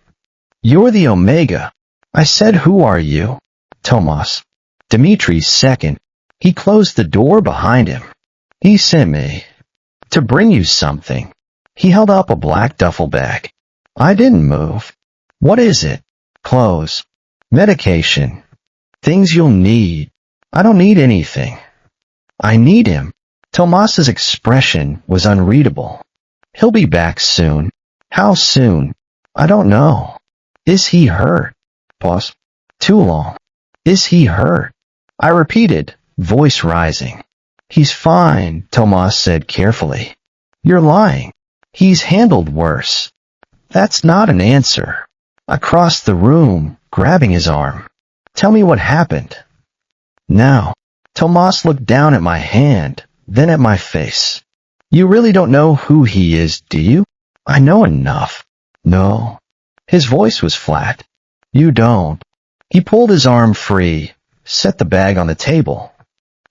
"You're the Omega." I said, "Who are you?" "Tomas." Dimitri's second. He closed the door behind him. "He sent me to bring you something." He held up a black duffel bag. I didn't move. "What is it?" "Clothes. Medication. Things you'll need." "I don't need anything." "I need him." Tomas's expression was unreadable. "He'll be back soon." "How soon?" "I don't know." "Is he hurt?" Pause. "Too long." "Is he hurt?" I repeated, voice rising. "He's fine," Tomas said carefully. "You're lying." "He's handled worse." That's not an answer. I crossed the room, grabbing his arm. "Tell me what happened." "Now." Tomas looked down at my hand, then at my face. "You really don't know who he is, do you?" "I know enough." "No." His voice was flat. "You don't." He pulled his arm free, set the bag on the table.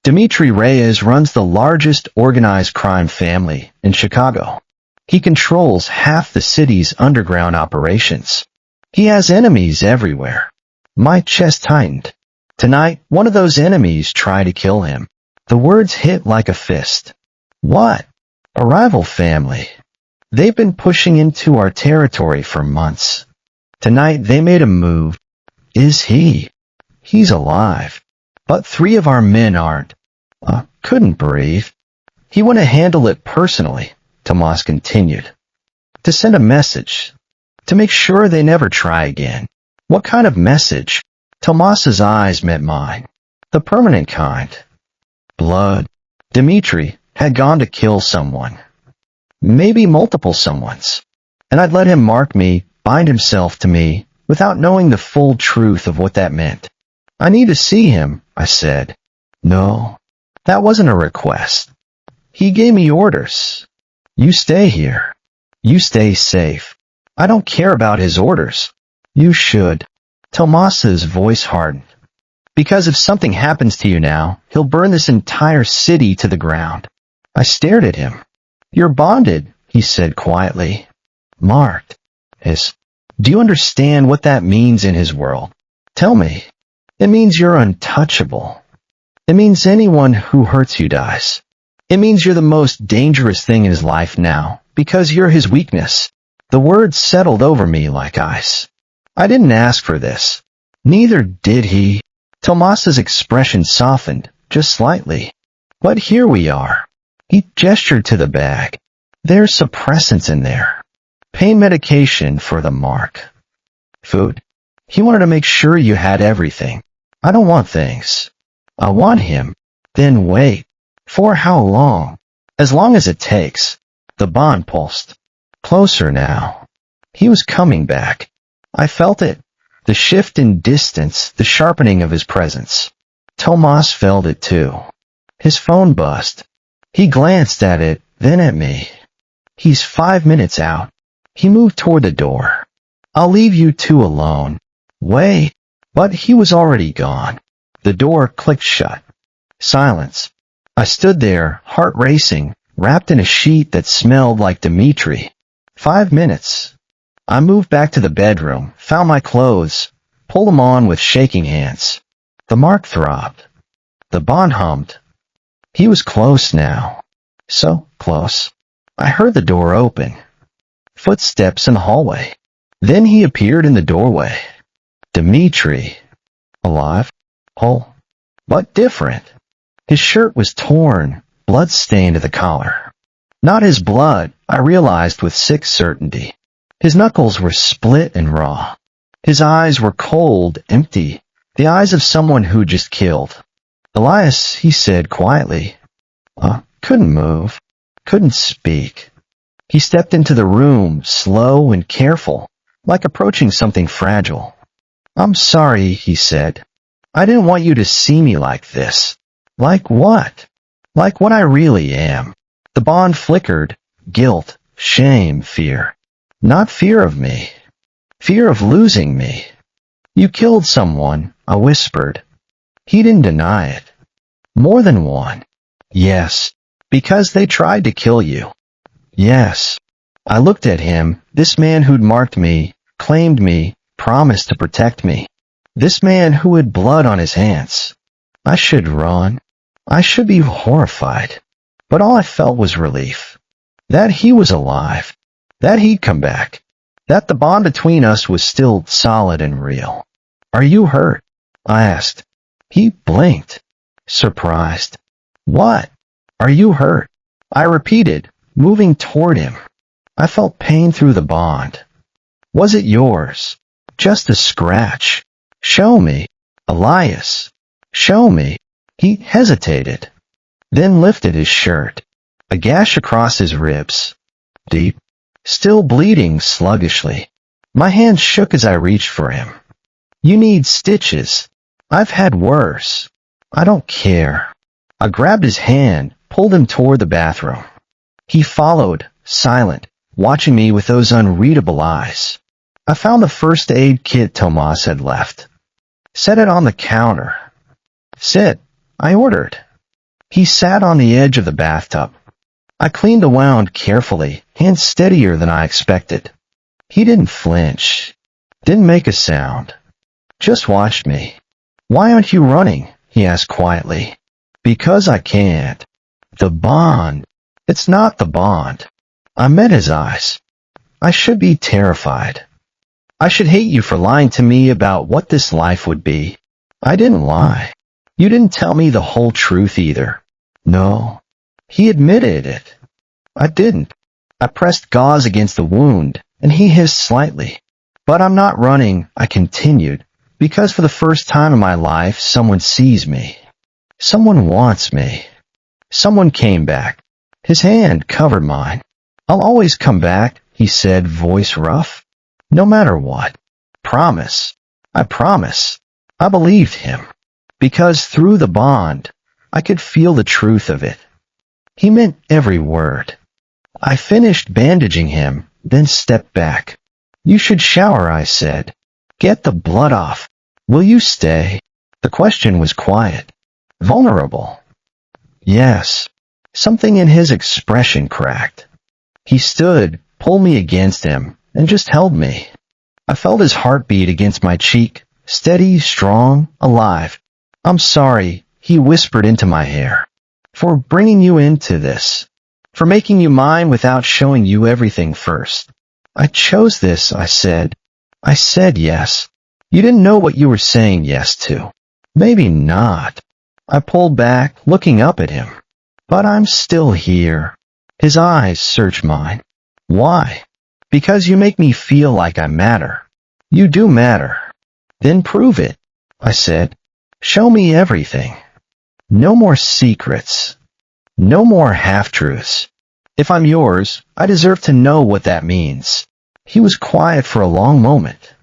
Dmitri Reyes runs the largest organized crime family in Chicago. He controls half the city's underground operations. He has enemies everywhere. My chest tightened. Tonight, one of those enemies tried to kill him. The words hit like a fist. "What?" "A rival family. They've been pushing into our territory for months. Tonight they made a move." "Is he?" "He's alive. But 3 of our men aren't." Couldn't breathe. "He want to handle it personally," Tomas continued. "To send a message. To make sure they never try again." "What kind of message?" Tomas's eyes met mine. "The permanent kind." Blood. Dmitri had gone to kill someone. Maybe multiple someones. And I'd let him mark me, bind himself to me, without knowing the full truth of what that meant. "I need to see him," I said. "No, that wasn't a request. He gave me orders. You stay here. You stay safe." "I don't care about his orders." "You should." Tomas's voice hardened. "Because if something happens to you now, he'll burn this entire city to the ground." I stared at him. "You're bonded," he said quietly. "Marked." Do you understand what that means in his world?" "Tell me." "It means you're untouchable. It means anyone who hurts you dies. It means you're the most dangerous thing in his life now, because you're his weakness." The words settled over me like ice. I didn't ask for this. Neither did he. Tomas's expression softened, just slightly. "But here we are." He gestured to the bag. "There's suppressants in there. Pain medication for the mark. Food." He wanted to make sure you had everything. "I don't want things. I want him." "Then wait." "For how long?" "As long as it takes." The bond pulsed. Closer now. He was coming back. I felt it. The shift in distance, the sharpening of his presence. Tomas felt it too. His phone buzzed. He glanced at it, then at me. "He's 5 minutes out." He moved toward the door. "I'll leave you 2 alone." "Wait." But he was already gone. The door clicked shut. Silence. I stood there, heart racing, wrapped in a sheet that smelled like Dimitri. 5 minutes. I moved back to the bedroom, found my clothes, pulled them on with shaking hands. The mark throbbed. The bond hummed. He was close now. So close. I heard the door open. Footsteps in the hallway. Then he appeared in the doorway. Dimitri. Alive. Whole. But different. His shirt was torn, blood-stained at the collar. Not his blood, I realized with sick certainty. His knuckles were split and raw. His eyes were cold, empty, the eyes of someone who just killed. Elias, he said quietly. Couldn't move, couldn't speak. He stepped into the room, slow and careful, like approaching something fragile. I'm sorry, he said. I didn't want you to see me like this. Like what? Like what I really am. The bond flickered. Guilt, shame, fear. Not fear of me. Fear of losing me. You killed someone, I whispered. He didn't deny it. More than one. Yes, because they tried to kill you. Yes. I looked at him, this man who'd marked me, claimed me, promised to protect me. This man who had blood on his hands. I should run. I should be horrified. But all I felt was relief. That he was alive. That he'd come back. That the bond between us was still solid and real. Are you hurt? I asked. He blinked. Surprised. What? Are you hurt? I repeated, moving toward him. I felt pain through the bond. Was it yours? Just a scratch. Show me. Elias. Show me. He hesitated. Then lifted his shirt. A gash across his ribs. Deep. Still bleeding sluggishly. My hand shook as I reached for him. You need stitches. I've had worse. I don't care. I grabbed his hand, pulled him toward the bathroom. He followed, silent, watching me with those unreadable eyes. I found the first aid kit Tomas had left. Set it on the counter. Sit, I ordered. He sat on the edge of the bathtub. I cleaned the wound carefully, hands steadier than I expected. He didn't flinch. Didn't make a sound. Just watched me. Why aren't you running? He asked quietly. Because I can't. The bond. It's not the bond. I met his eyes. I should be terrified. I should hate you for lying to me about what this life would be. I didn't lie. You didn't tell me the whole truth either. No. He admitted it. I didn't. I pressed gauze against the wound, and he hissed slightly. But I'm not running, I continued, because for the first time in my life, someone sees me. Someone wants me. Someone came back. His hand covered mine. I'll always come back, he said, voice rough. No matter what. Promise. I promise. I believed him. Because through the bond, I could feel the truth of it. He meant every word. I finished bandaging him, then stepped back. You should shower, I said. Get the blood off. Will you stay? The question was quiet. Vulnerable. Yes. Something in his expression cracked. He stood, pulled me against him, and just held me. I felt his heartbeat against my cheek, steady, strong, alive. I'm sorry, he whispered into my hair, for bringing you into this, for making you mine without showing you everything first. I chose this, I said. I said yes. You didn't know what you were saying yes to. Maybe not. I pulled back, looking up at him. But I'm still here. His eyes searched mine. Why? Because you make me feel like I matter. You do matter. Then prove it, I said. Show me everything. No more secrets. No more half-truths. If I'm yours, I deserve to know what that means. He was quiet for a long moment.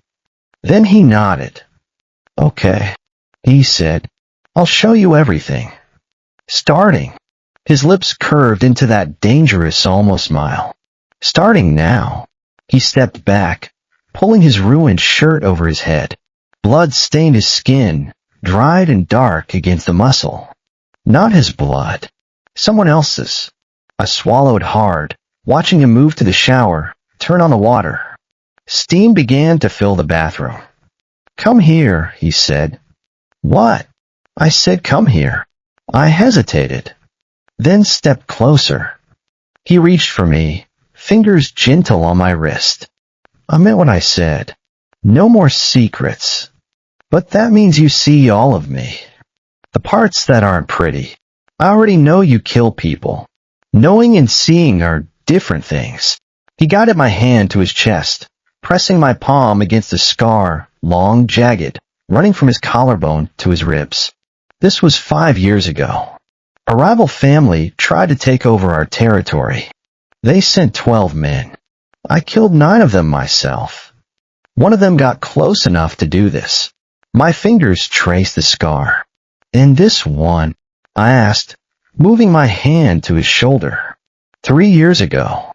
Then he nodded. Okay, he said. I'll show you everything. Starting. His lips curved into that dangerous almost smile. Starting now. He stepped back, pulling his ruined shirt over his head. Blood stained his skin, dried and dark against the muscle. Not his blood. Someone else's. I swallowed hard, watching him move to the shower, turn on the water. Steam began to fill the bathroom. "Come here," he said. "What?" I said, "Come here." I hesitated, then stepped closer. He reached for me, fingers gentle on my wrist. I meant what I said. No more secrets. But that means you see all of me. The parts that aren't pretty. I already know you kill people. Knowing and seeing are different things. He guided my hand to his chest, pressing my palm against a scar, long, jagged, running from his collarbone to his ribs. This was 5 years ago. A rival family tried to take over our territory. They sent 12 men. I killed 9 of them myself. One of them got close enough to do this. My fingers traced the scar. "And this one?" I asked, moving my hand to his shoulder. 3 years ago.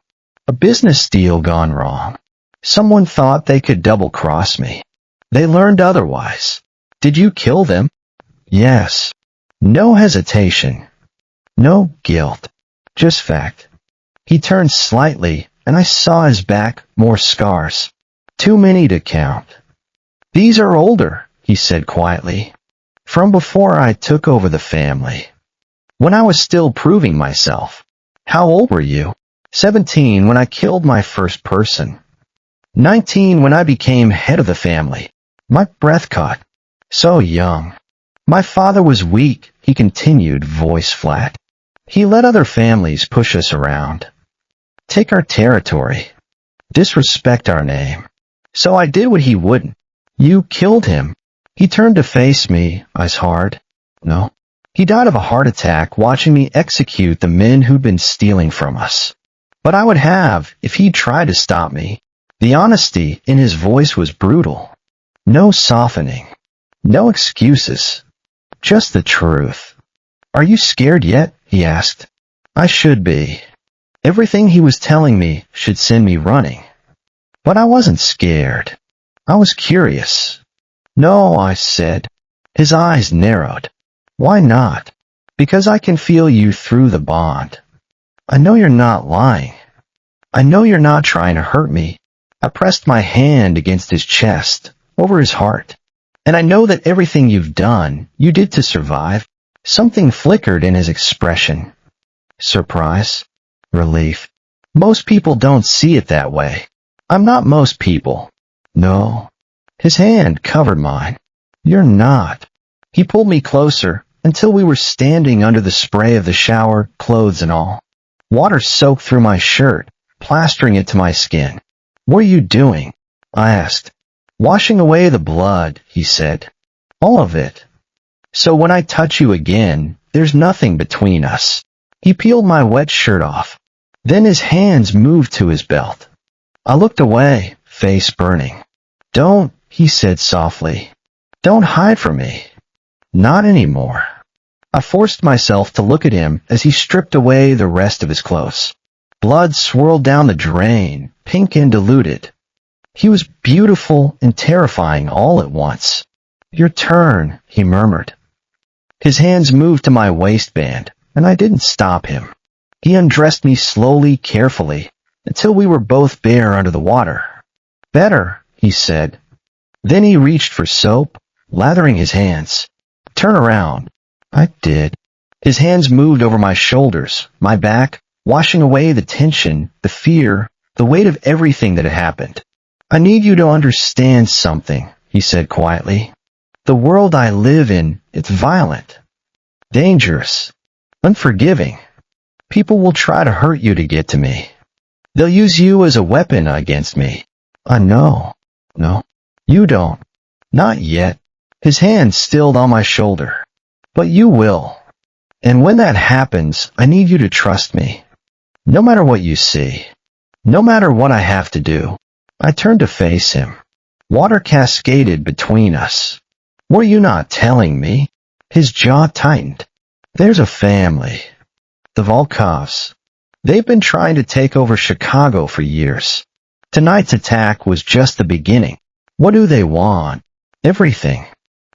A business deal gone wrong. Someone thought they could double-cross me. They learned otherwise. "Did you kill them?" "Yes." No hesitation. No guilt. Just fact. He turned slightly, and I saw his back, more scars. Too many to count. "These are older," he said quietly. "From before I took over the family. When I was still proving myself." "How old were you?" 17 when I killed my first person. 19 when I became head of the family. My breath caught. So young. "My father was weak," he continued, voice flat. "He let other families push us around. Take our territory. Disrespect our name. So I did what he wouldn't." "You killed him." He turned to face me, eyes hard. "No." He died of a heart attack watching me execute the men who'd been stealing from us. But I would have if he tried to stop me. The honesty in his voice was brutal. No softening. No excuses. Just the truth. "Are you scared yet?" he asked. I should be. Everything he was telling me should send me running. But I wasn't scared. I was curious. "No," I said. His eyes narrowed. "Why not?" "Because I can feel you through the bond. I know you're not lying. I know you're not trying to hurt me." I pressed my hand against his chest, over his heart. "And I know that everything you've done, you did to survive." Something flickered in his expression. Surprise. Relief. "Most people don't see it that way." "I'm not most people." "No." His hand covered mine. "You're not." He pulled me closer until we were standing under the spray of the shower, clothes and all. Water soaked through my shirt, plastering it to my skin. "What are you doing?" I asked. "Washing away the blood," he said. "All of it. So when I touch you again, there's nothing between us." He peeled my wet shirt off. Then his hands moved to his belt. I looked away, face burning. "Don't," he said softly. "Don't hide from me. Not anymore." I forced myself to look at him as he stripped away the rest of his clothes. Blood swirled down the drain, pink and diluted. He was beautiful and terrifying all at once. "Your turn," he murmured. His hands moved to my waistband, and I didn't stop him. He undressed me slowly, carefully, until we were both bare under the water. "Better," he said. Then he reached for soap, lathering his hands. "Turn around." I did. His hands moved over my shoulders, my back, washing away the tension, the fear, the weight of everything that had happened. "I need you to understand something," he said quietly. "The world I live in, it's violent, dangerous, unforgiving. People will try to hurt you to get to me. They'll use you as a weapon against me. I know. No, you don't. Not yet." His hand stilled on my shoulder. "But you will. And when that happens, I need you to trust me. No matter what you see. No matter what I have to do." I turned to face him. Water cascaded between us. "What are you not telling me?" His jaw tightened. "There's a family. The Volkovs. They've been trying to take over Chicago for years. Tonight's attack was just the beginning. What do they want? Everything.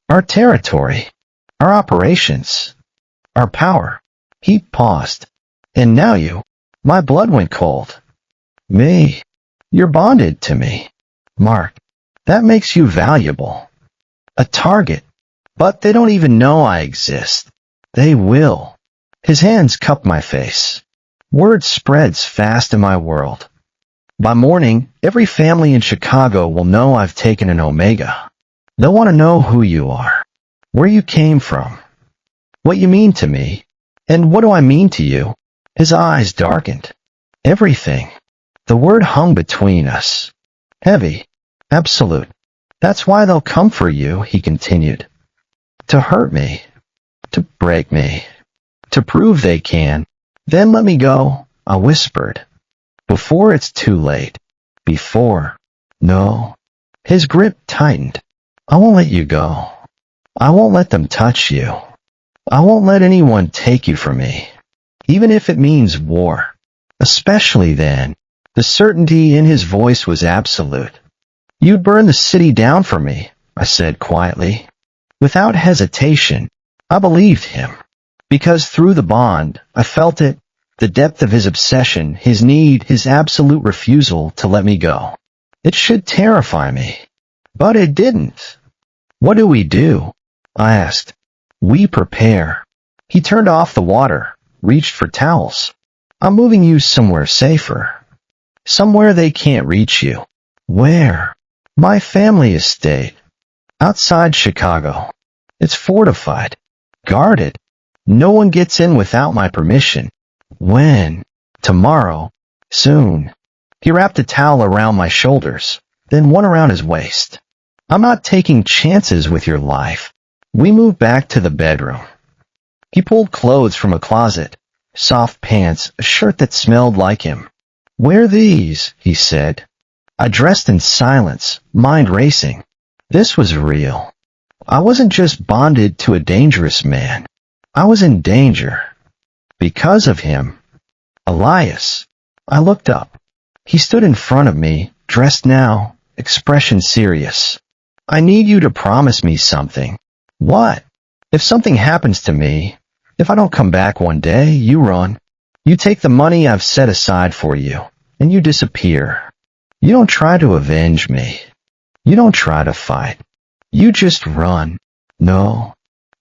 Our territory. Our operations. Our power." He paused. "And now you." My blood went cold. Me? You're bonded to me. Mark, that makes you valuable. A target. But they don't even know I exist. They will. His hands cupped my face. Word spreads fast in my world. By morning, every family in Chicago will know I've taken an Omega. They'll want to know who you are, where you came from, what you mean to me, and what do I mean to you? His eyes darkened. Everything. The word hung between us. Heavy. Absolute. That's why they'll come for you, he continued. To hurt me. To break me. To prove they can. Then let me go, I whispered. Before it's too late. Before. No. His grip tightened. I won't let you go. I won't let them touch you. I won't let anyone take you from me. Even if it means war. Especially then. The certainty in his voice was absolute. You'd burn the city down for me, I said quietly. Without hesitation, I believed him. Because through the bond, I felt it, the depth of his obsession, his need, his absolute refusal to let me go. It should terrify me. But it didn't. What do we do? I asked. We prepare. He turned off the water, reached for towels. I'm moving you somewhere safer. Somewhere they can't reach you. Where? My family estate. Outside Chicago. It's fortified. Guarded. No one gets in without my permission. When? Tomorrow. Soon. He wrapped a towel around my shoulders, then one around his waist. I'm not taking chances with your life. We moved back to the bedroom. He pulled clothes from a closet. Soft pants, a shirt that smelled like him. Wear these, he said. I dressed in silence, mind racing. This was real. I wasn't just bonded to a dangerous man. I was in danger. Because of him. Elias. I looked up. He stood in front of me, dressed now, expression serious. I need you to promise me something. What? If something happens to me, if I don't come back one day, you run. You take the money I've set aside for you, and you disappear. You don't try to avenge me. You don't try to fight. You just run. No.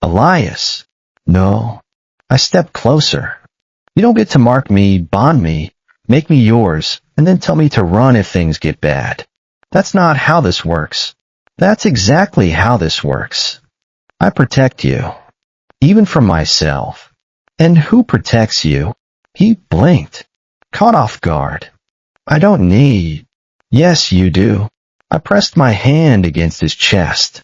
Elias. No. I step closer. You don't get to mark me, bond me, make me yours, and then tell me to run if things get bad. That's not how this works. That's exactly how this works. I protect you. Even from myself. And who protects you? He blinked. Caught off guard. I don't need. Yes, you do. I pressed my hand against his chest.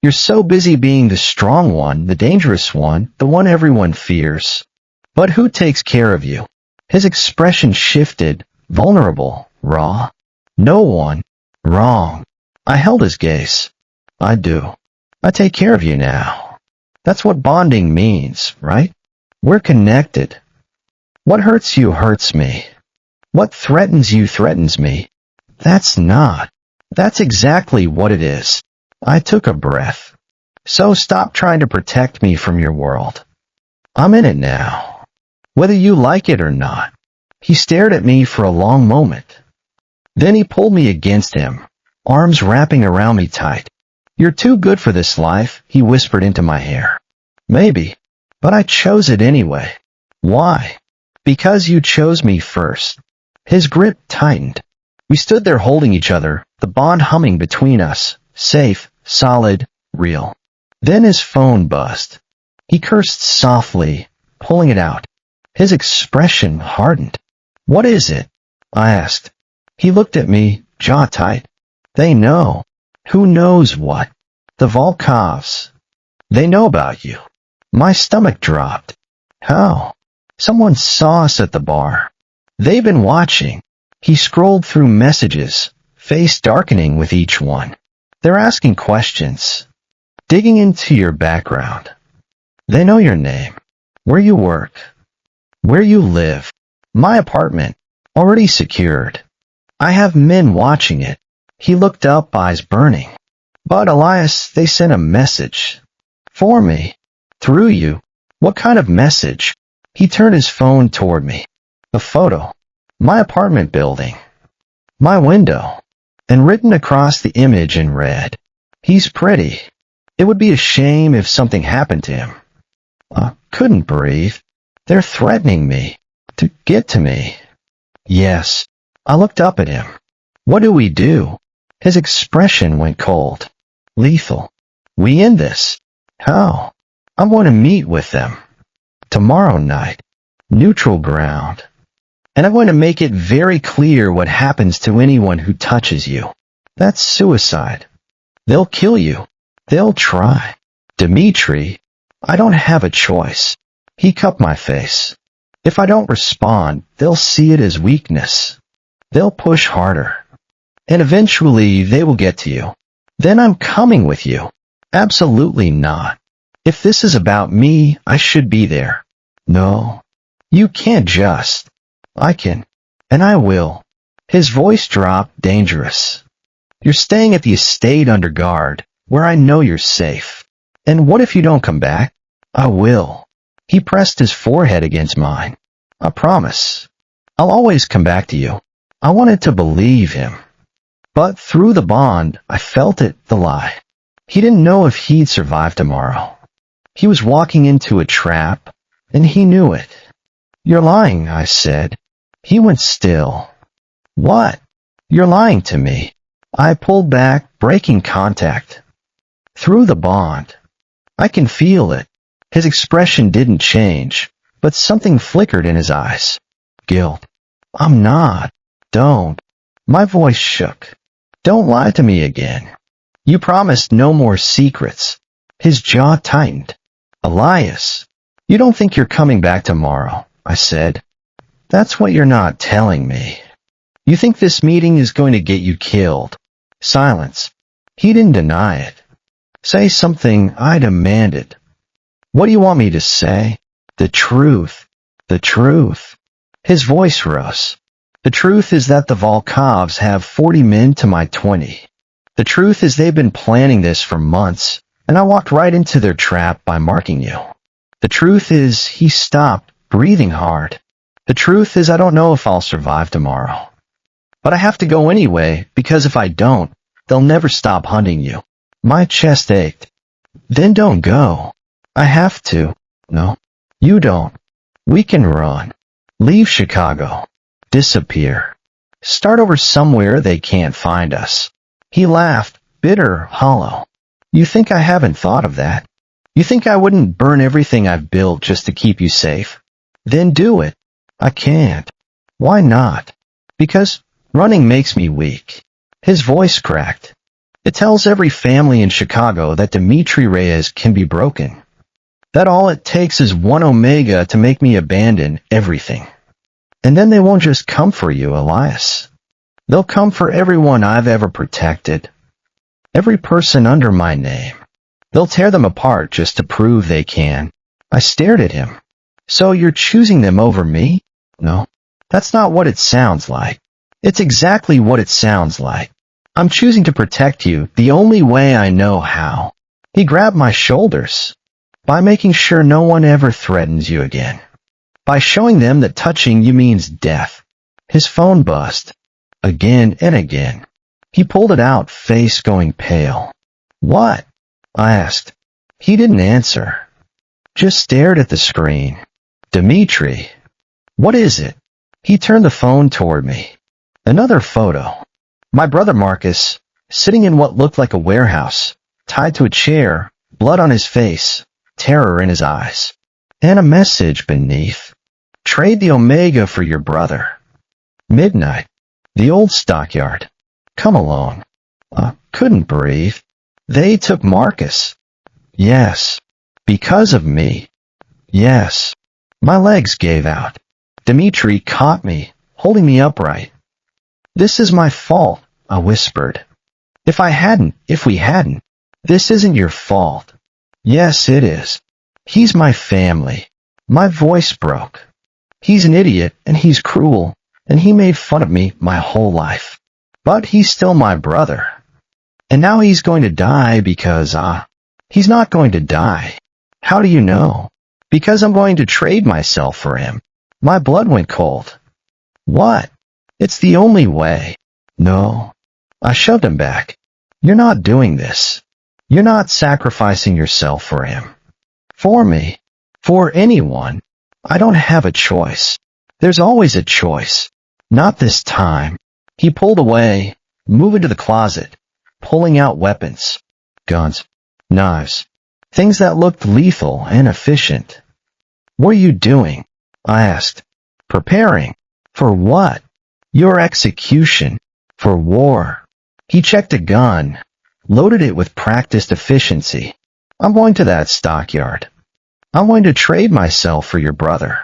You're so busy being the strong one, the dangerous one, the one everyone fears. But who takes care of you? His expression shifted, vulnerable, raw. No one. Wrong. I held his gaze. I do. I take care of you now. That's what bonding means, right? We're connected. What hurts you hurts me. What threatens you threatens me. That's not. That's exactly what it is. I took a breath. So stop trying to protect me from your world. I'm in it now. Whether you like it or not. He stared at me for a long moment. Then he pulled me against him, arms wrapping around me tight. You're too good for this life, he whispered into my hair. Maybe, but I chose it anyway. Why? Because you chose me first. His grip tightened. We stood there holding each other, the bond humming between us, safe, solid, real. Then his phone buzzed. He cursed softly, pulling it out. His expression hardened. What is it? I asked. He looked at me, jaw tight. They know. Who knows what? The Volkovs. They know about you. My stomach dropped. How? Someone saw us at the bar. They've been watching. He scrolled through messages, face darkening with each one. They're asking questions, digging into your background. They know your name, where you work, where you live. My apartment, already secured. I have men watching it. He looked up, eyes burning. But Elias, they sent a message. For me. Through you. What kind of message? He turned his phone toward me. A photo. my apartment building, my window, and written across the image in red, "He's pretty. It would be a shame if something happened to him." I couldn't breathe. They're threatening me to get to me. Yes, I looked up at him. "What do we do?" His expression went cold. "Lethal. We end this." "How?" "I'm going to meet with them. Tomorrow night. Neutral ground. And I'm going to make it very clear what happens to anyone who touches you. That's suicide. They'll kill you. They'll try." "Dimitri, I don't have a choice." He cupped my face. "If I don't respond, they'll see it as weakness. They'll push harder. And eventually they will get to you. Then I'm coming with you." "Absolutely not. If this is about me, I should be there." "No. You can't just." "I can. And I will." His voice dropped, dangerous. "You're staying at the estate under guard, where I know you're safe. And what if you don't come back?" "I will." He pressed his forehead against mine. "I promise. I'll always come back to you." I wanted to believe him. But through the bond, I felt it, the lie. He didn't know if he'd survive tomorrow. He was walking into a trap, and he knew it. "You're lying," I said. He went still. "What?" "You're lying to me." I pulled back, breaking contact. Through the bond. I can feel it. His expression didn't change, but something flickered in his eyes. Guilt. "I'm not. Don't." My voice shook. "Don't lie to me again. You promised no more secrets." His jaw tightened. "Elias, you don't think you're coming back tomorrow," I said. "That's what you're not telling me. You think this meeting is going to get you killed." Silence. He didn't deny it. "Say something," I demanded. "What do you want me to say?" "The truth. The truth." His voice rose. "The truth is that the Volkovs have 40 men to my 20. The truth is they've been planning this for months, and I walked right into their trap by marking you. The truth is," he stopped, breathing hard. "The truth is I don't know if I'll survive tomorrow. But I have to go anyway, because if I don't, they'll never stop hunting you." My chest ached. "Then don't go." "I have to." "No, you don't. We can run. Leave Chicago. Disappear. Start over somewhere they can't find us." He laughed, bitter, hollow. "You think I haven't thought of that? You think I wouldn't burn everything I've built just to keep you safe? Then do it." "I can't." "Why not?" "Because running makes me weak." His voice cracked. "It tells every family in Chicago that Dimitri Reyes can be broken. That all it takes is one Omega to make me abandon everything. And then they won't just come for you, Elias. They'll come for everyone I've ever protected. Every person under my name. They'll tear them apart just to prove they can." I stared at him. "So you're choosing them over me?" "No. That's not what it sounds like." "It's exactly what it sounds like. I'm choosing to protect you the only way I know how." He grabbed my shoulders. "By making sure no one ever threatens you again. By showing them that touching you means death." His phone buzzed. Again and again. He pulled it out, face going pale. "What?" I asked. He didn't answer. Just stared at the screen. "Dimitri." "What is it?" He turned the phone toward me. Another photo. My brother Marcus, sitting in what looked like a warehouse, tied to a chair, blood on his face, terror in his eyes. And a message beneath. "Trade the Omega for your brother. Midnight. The old stockyard. Come along." I couldn't breathe. They took Marcus. Yes. Because of me. Yes. My legs gave out. Dimitri caught me, holding me upright. "This is my fault," I whispered. If we hadn't. "This isn't your fault." "Yes, it is. He's my family." My voice broke. "He's an idiot, and he's cruel, and he made fun of me my whole life. But he's still my brother. And now he's going to die because, he's not going to die." "How do you know?" "Because I'm going to trade myself for him." My blood went cold. What? It's the only way. No. I shoved him back. You're not doing this. You're not sacrificing yourself for him. For me. For anyone. I don't have a choice. There's always a choice. Not this time. He pulled away, moving to the closet, pulling out weapons. Guns. Knives. Things that looked lethal and efficient. What are you doing? I asked. Preparing. For what? Your execution. For war. He checked a gun, loaded it with practiced efficiency. I'm going to that stockyard. I'm going to trade myself for your brother.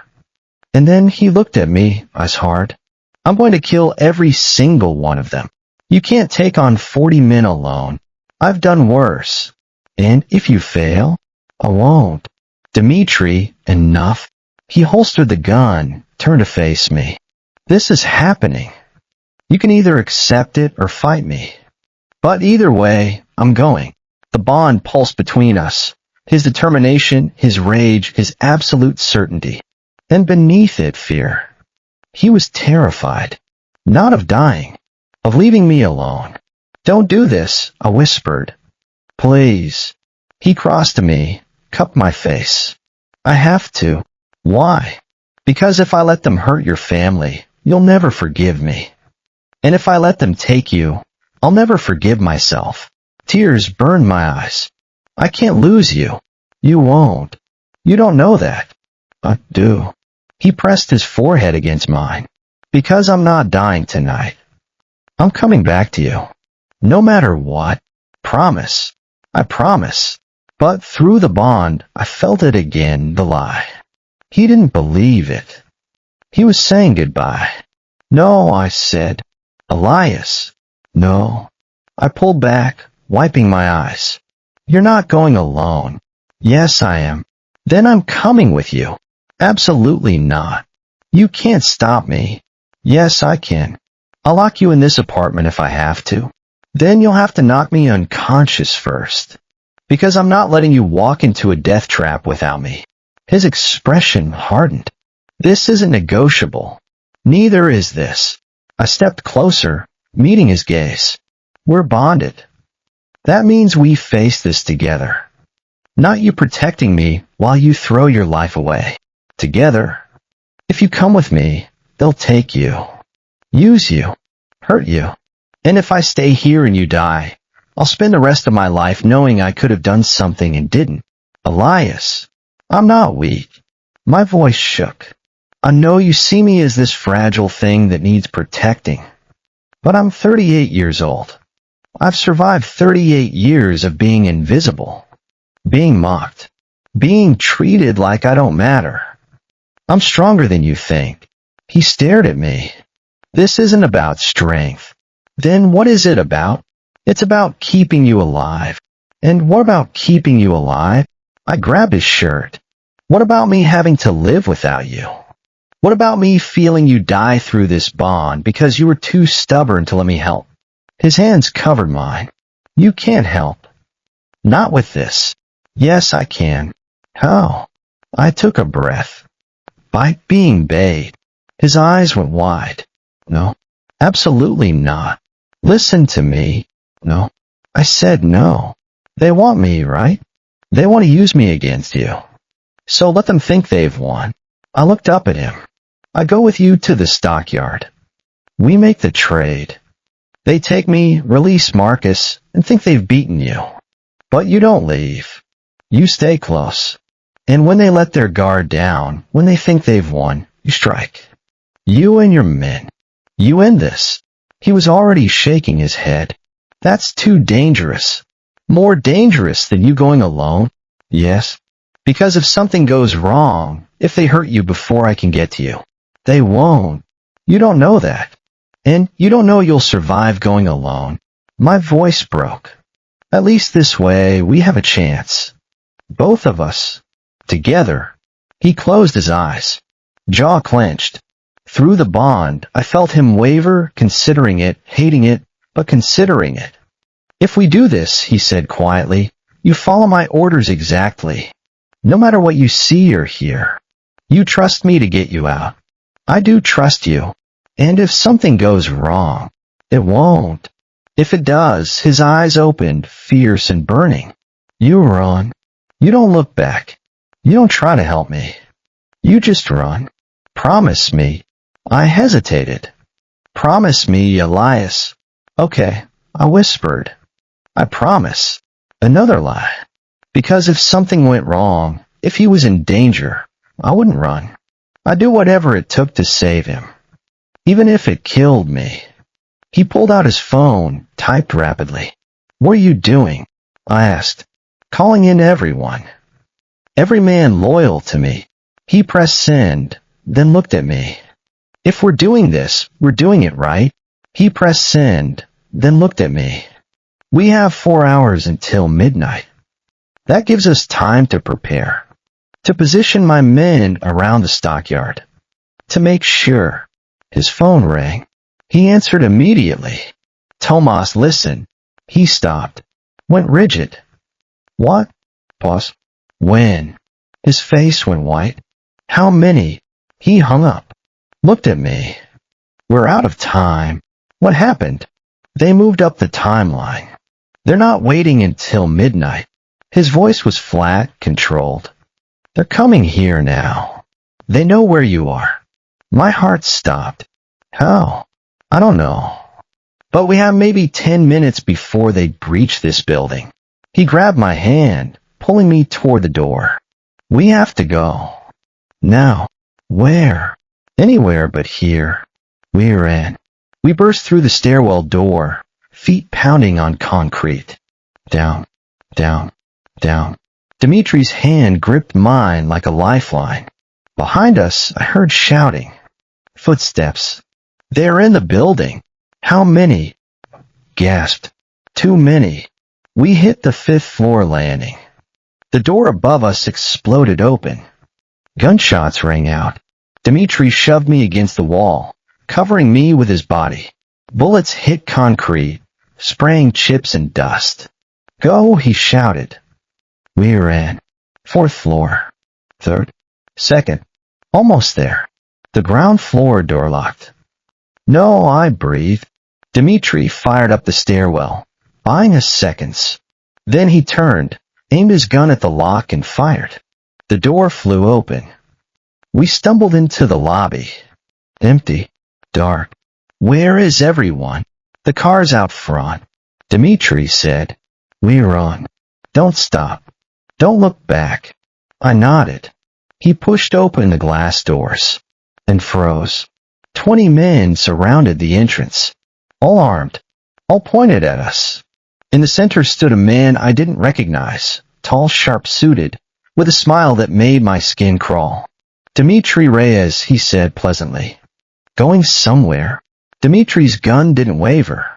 And then he looked at me, eyes hard. I'm going to kill every single one of them. You can't take on 40 men alone. I've done worse. And if you fail, I won't. Dmitri, enough. He holstered the gun, turned to face me. This is happening. You can either accept it or fight me. But either way, I'm going. The bond pulsed between us. His determination, his rage, his absolute certainty. And beneath it, fear. He was terrified. Not of dying. Of leaving me alone. Don't do this, I whispered. Please. He crossed to me, cupped my face. I have to. Why? Because if I let them hurt your family, you'll never forgive me. And if I let them take you, I'll never forgive myself. Tears burned my eyes. I can't lose you. You won't. You don't know that. I do. He pressed his forehead against mine. Because I'm not dying tonight. I'm coming back to you. No matter what. Promise. I promise. But through the bond, I felt it again, the lie. He didn't believe it. He was saying goodbye. No, I said. Elias. No. I pulled back, wiping my eyes. You're not going alone. Yes, I am. Then I'm coming with you. Absolutely not. You can't stop me. Yes, I can. I'll lock you in this apartment if I have to. Then you'll have to knock me unconscious first. Because I'm not letting you walk into a death trap without me. His expression hardened. This isn't negotiable. Neither is this. I stepped closer, meeting his gaze. We're bonded. That means we face this together. Not you protecting me while you throw your life away. Together. If you come with me, they'll take you. Use you. Hurt you. And if I stay here and you die, I'll spend the rest of my life knowing I could have done something and didn't. Elias, I'm not weak. My voice shook. I know you see me as this fragile thing that needs protecting. But I'm 38 years old. I've survived 38 years of being invisible. Being mocked. Being treated like I don't matter. I'm stronger than you think. He stared at me. This isn't about strength. Then what is it about? It's about keeping you alive. And what about keeping you alive? I grabbed his shirt. What about me having to live without you? What about me feeling you die through this bond because you were too stubborn to let me help? His hands covered mine. You can't help. Not with this. Yes, I can. How? I took a breath. By being bathed. His eyes went wide. No. Absolutely not. Listen to me. No. I said no. They want me, right? They want to use me against you. So let them think they've won. I looked up at him. I go with you to the stockyard. We make the trade. They take me, release Marcus, and think they've beaten you. But you don't leave. You stay close. And when they let their guard down, when they think they've won, you strike. You and your men. You end this. He was already shaking his head. That's too dangerous. More dangerous than you going alone? Yes. Because if something goes wrong, if they hurt you before I can get to you, they won't. You don't know that. And you don't know you'll survive going alone. My voice broke. At least this way, we have a chance. Both of us. Together. He closed his eyes. Jaw clenched. Through the bond, I felt him waver, considering it, hating it, but considering it. If we do this, he said quietly, you follow my orders exactly. No matter what you see or hear. You trust me to get you out. I do trust you. And if something goes wrong, it won't. If it does, his eyes opened, fierce and burning. You run. You don't look back. You don't try to help me. You just run. Promise me. I hesitated. Promise me, Elias. Okay, I whispered. I promise. Another lie. Because if something went wrong, if he was in danger, I wouldn't run. I'd do whatever it took to save him. Even if it killed me. He pulled out his phone, typed rapidly. What are you doing? I asked. Calling in everyone. Every man loyal to me. He pressed send, then looked at me. If we're doing this, we're doing it right. He pressed send, then looked at me. We have 4 hours until midnight. That gives us time to prepare. To position my men around the stockyard. To make sure. His phone rang. He answered immediately. Tomas, listen. He stopped. Went rigid. What? Pause. When? His face went white. How many? He hung up. Looked at me. We're out of time. What happened? They moved up the timeline. They're not waiting until midnight. His voice was flat, controlled. They're coming here now. They know where you are. My heart stopped. How? I don't know. But we have maybe 10 minutes before they breach this building. He grabbed my hand, pulling me toward the door. We have to go. Now. Where? Anywhere but here. We ran. We burst through the stairwell door, feet pounding on concrete. Down, down, down. Dimitri's hand gripped mine like a lifeline. Behind us, I heard shouting. Footsteps. They're in the building. How many? Gasped. Too many. We hit the 5th floor landing. The door above us exploded open. Gunshots rang out. Dimitri shoved me against the wall, covering me with his body. Bullets hit concrete, spraying chips and dust. Go, he shouted. We ran. 4th floor. 3rd. 2nd. Almost there. The ground floor door locked. No, I breathed. Dimitri fired up the stairwell, buying us seconds. Then he turned, aimed his gun at the lock and fired. The door flew open. We stumbled into the lobby. Empty. Dark. Where is everyone? The car's out front. Dimitri said. We run. Don't stop. Don't look back. I nodded. He pushed open the glass doors and froze. 20 men surrounded the entrance, all armed, all pointed at us. In the center stood a man I didn't recognize, tall, sharp-suited, with a smile that made my skin crawl. Dimitri Reyes, he said pleasantly. Going somewhere. Dimitri's gun didn't waver.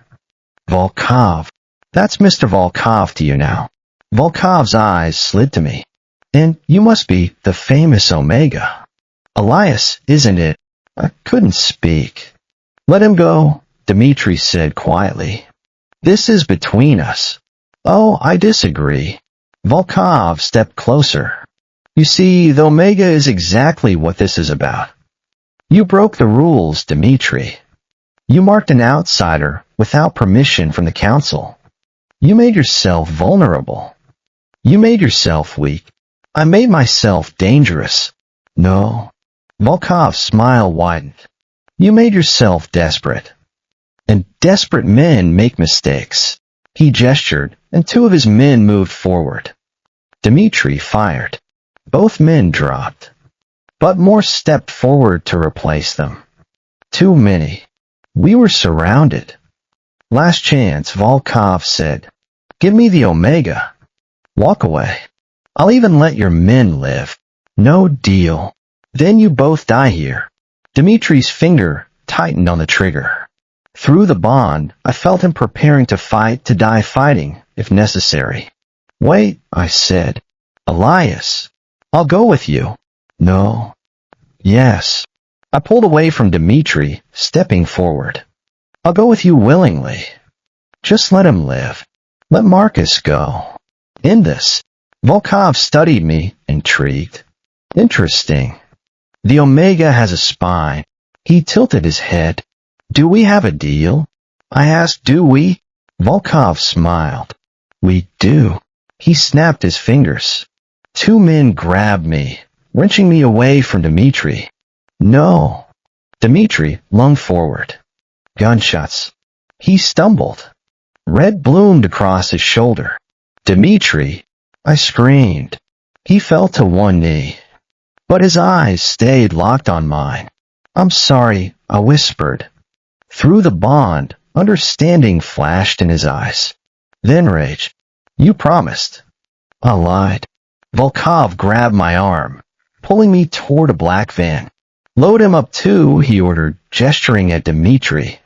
Volkov. That's Mr. Volkov to you now. Volkov's eyes slid to me. And you must be the famous Omega. Elias, isn't it? I couldn't speak. Let him go, Dimitri said quietly. This is between us. Oh, I disagree. Volkov stepped closer. You see, the Omega is exactly what this is about. You broke the rules, Dimitri. You marked an outsider without permission from the council. You made yourself vulnerable. You made yourself weak. I made myself dangerous. No. Volkov's smile widened. You made yourself desperate. And desperate men make mistakes. He gestured, and 2 of his men moved forward. Dimitri fired. Both men dropped. But more stepped forward to replace them. Too many. We were surrounded. Last chance, Volkov said. Give me the Omega. Walk away. I'll even let your men live. No deal. Then you both die here. Dimitri's finger tightened on the trigger. Through the bond, I felt him preparing to fight, to die fighting, if necessary. Wait, I said. Elias. I'll go with you. No. Yes. I pulled away from Dimitri, stepping forward. I'll go with you willingly. Just let him live. Let Marcus go. In this, Volkov studied me, intrigued. Interesting. The Omega has a spine. He tilted his head. Do we have a deal? I asked, do we? Volkov smiled. We do. He snapped his fingers. Two men grabbed me, wrenching me away from Dmitri. No. Dmitri lunged forward. Gunshots. He stumbled. Red bloomed across his shoulder. Dmitri! I screamed. He fell to one knee, but his eyes stayed locked on mine. I'm sorry, I whispered. Through the bond, understanding flashed in his eyes. Then rage. You promised. I lied. Volkov grabbed my arm, pulling me toward a black van. Load him up too, he ordered, gesturing at Dmitri.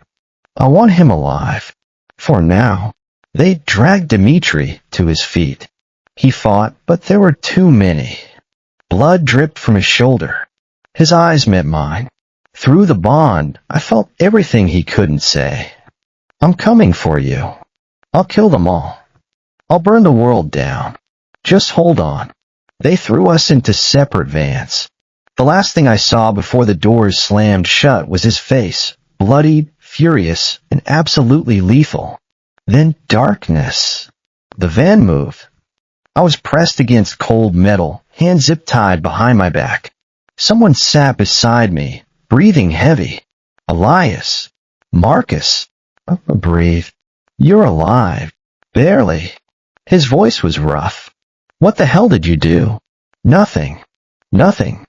I want him alive. For now. They dragged Dmitri to his feet. He fought, but there were too many. Blood dripped from his shoulder. His eyes met mine. Through the bond, I felt everything he couldn't say. I'm coming for you. I'll kill them all. I'll burn the world down. Just hold on. They threw us into separate vans. The last thing I saw before the doors slammed shut was his face, bloodied, furious, and absolutely lethal. Then darkness. The van moved. I was pressed against cold metal, hands zip-tied behind my back. Someone sat beside me, breathing heavy. Elias. Marcus. I breathed. You're alive. Barely. His voice was rough. What the hell did you do? Nothing. Nothing.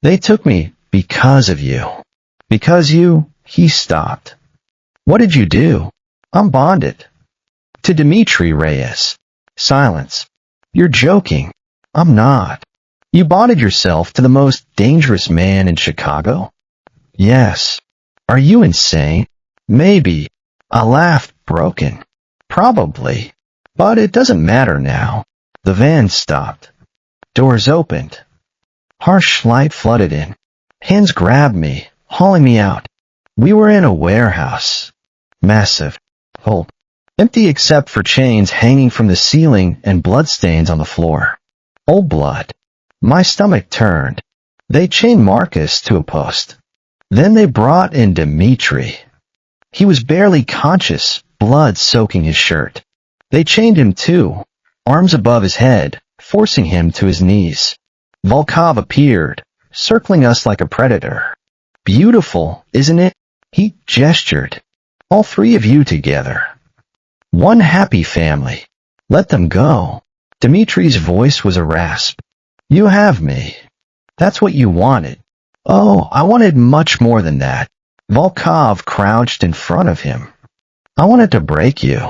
They took me because of you. Because you... He stopped. What did you do? I'm bonded. To Dmitri Reyes. Silence. You're joking. I'm not. You bonded yourself to the most dangerous man in Chicago? Yes. Are you insane? Maybe. I laughed, broken. Probably. But it doesn't matter now. The van stopped. Doors opened. Harsh light flooded in. Hands grabbed me, hauling me out. We were in a warehouse. Massive. Cold. Empty except for chains hanging from the ceiling and bloodstains on the floor. Old blood. My stomach turned. They chained Marcus to a post. Then they brought in Dmitri. He was barely conscious, blood soaking his shirt. They chained him too, arms above his head, forcing him to his knees. Volkov appeared, circling us like a predator. Beautiful, isn't it? He gestured. All three of you together. One happy family. Let them go. Dmitri's voice was a rasp. You have me. That's what you wanted. Oh, I wanted much more than that. Volkov crouched in front of him. I wanted to break you.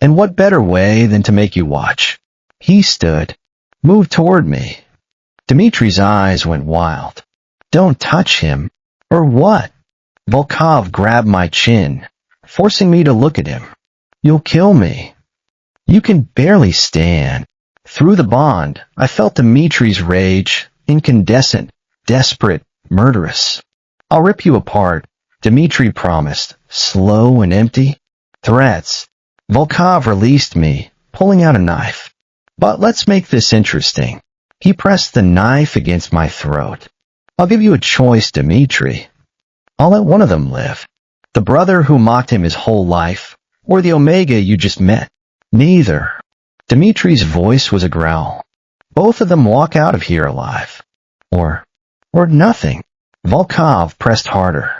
And what better way than to make you watch? He stood, moved toward me. Dmitri's eyes went wild. Don't touch him. Or what? Volkov grabbed my chin, forcing me to look at him. You'll kill me. You can barely stand. Through the bond, I felt Dmitri's rage, incandescent, desperate, murderous. I'll rip you apart, Dmitri promised, slow and empty. Threats. Volkov released me, pulling out a knife. But let's make this interesting. He pressed the knife against my throat. I'll give you a choice, Dmitri. I'll let one of them live. The brother who mocked him his whole life, or the Omega you just met. Neither. Dmitri's voice was a growl. Both of them walk out of here alive. Or nothing. Volkov pressed harder.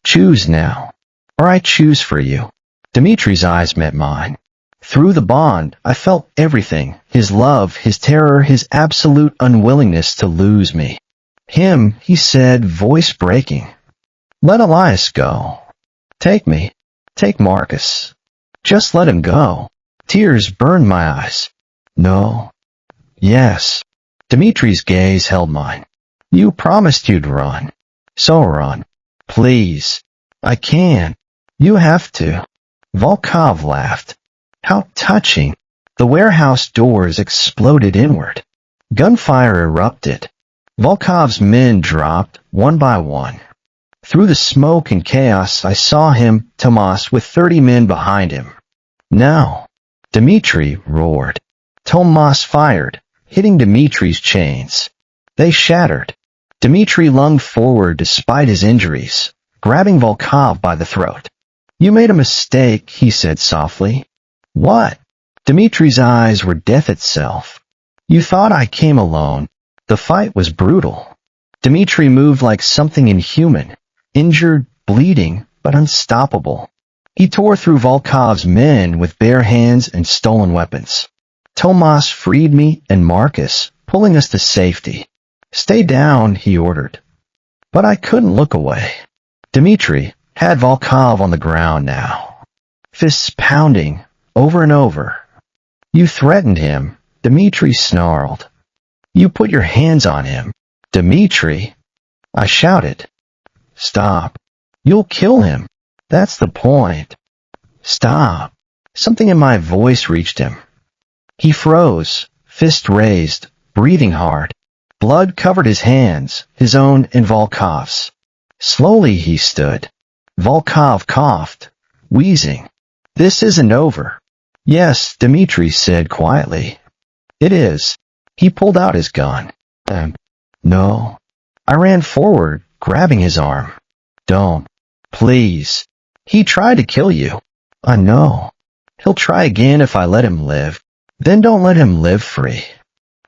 Choose now. Or I choose for you. Dmitri's eyes met mine. Through the bond, I felt everything. His love, his terror, his absolute unwillingness to lose me. Him, he said, voice breaking. Let Elias go. Take me. Take Marcus. Just let him go. Tears burned my eyes. No. Yes. Dmitri's gaze held mine. You promised you'd run. So run. Please. I can. You have to. Volkov laughed. How touching. The warehouse doors exploded inward. Gunfire erupted. Volkov's men dropped, one by one. Through the smoke and chaos, I saw him, Tomas, with 30 men behind him. Now. Dmitri roared. Tomas fired, hitting Dmitri's chains. They shattered. Dmitri lunged forward despite his injuries, grabbing Volkov by the throat. "You made a mistake," he said softly. "What?" Dimitri's eyes were death itself. "You thought I came alone. The fight was brutal." Dimitri moved like something inhuman, injured, bleeding, but unstoppable. He tore through Volkov's men with bare hands and stolen weapons. Tomas freed me and Marcus, pulling us to safety. "Stay down," he ordered. But I couldn't look away. Dimitri had Volkov on the ground now, fists pounding over and over. "You threatened him," Dimitri snarled. "You put your hands on him." "Dimitri," I shouted. "Stop. You'll kill him. That's the point. Stop." Something in my voice reached him. He froze, fist raised, breathing hard. Blood covered his hands, his own and Volkov's. Slowly he stood. Volkov coughed, wheezing. "This isn't over." "Yes," Dimitri said quietly. "It is." He pulled out his gun. No. I ran forward, grabbing his arm. "Don't. Please. He tried to kill you." "I know. He'll try again if I let him live. Then don't let him live free.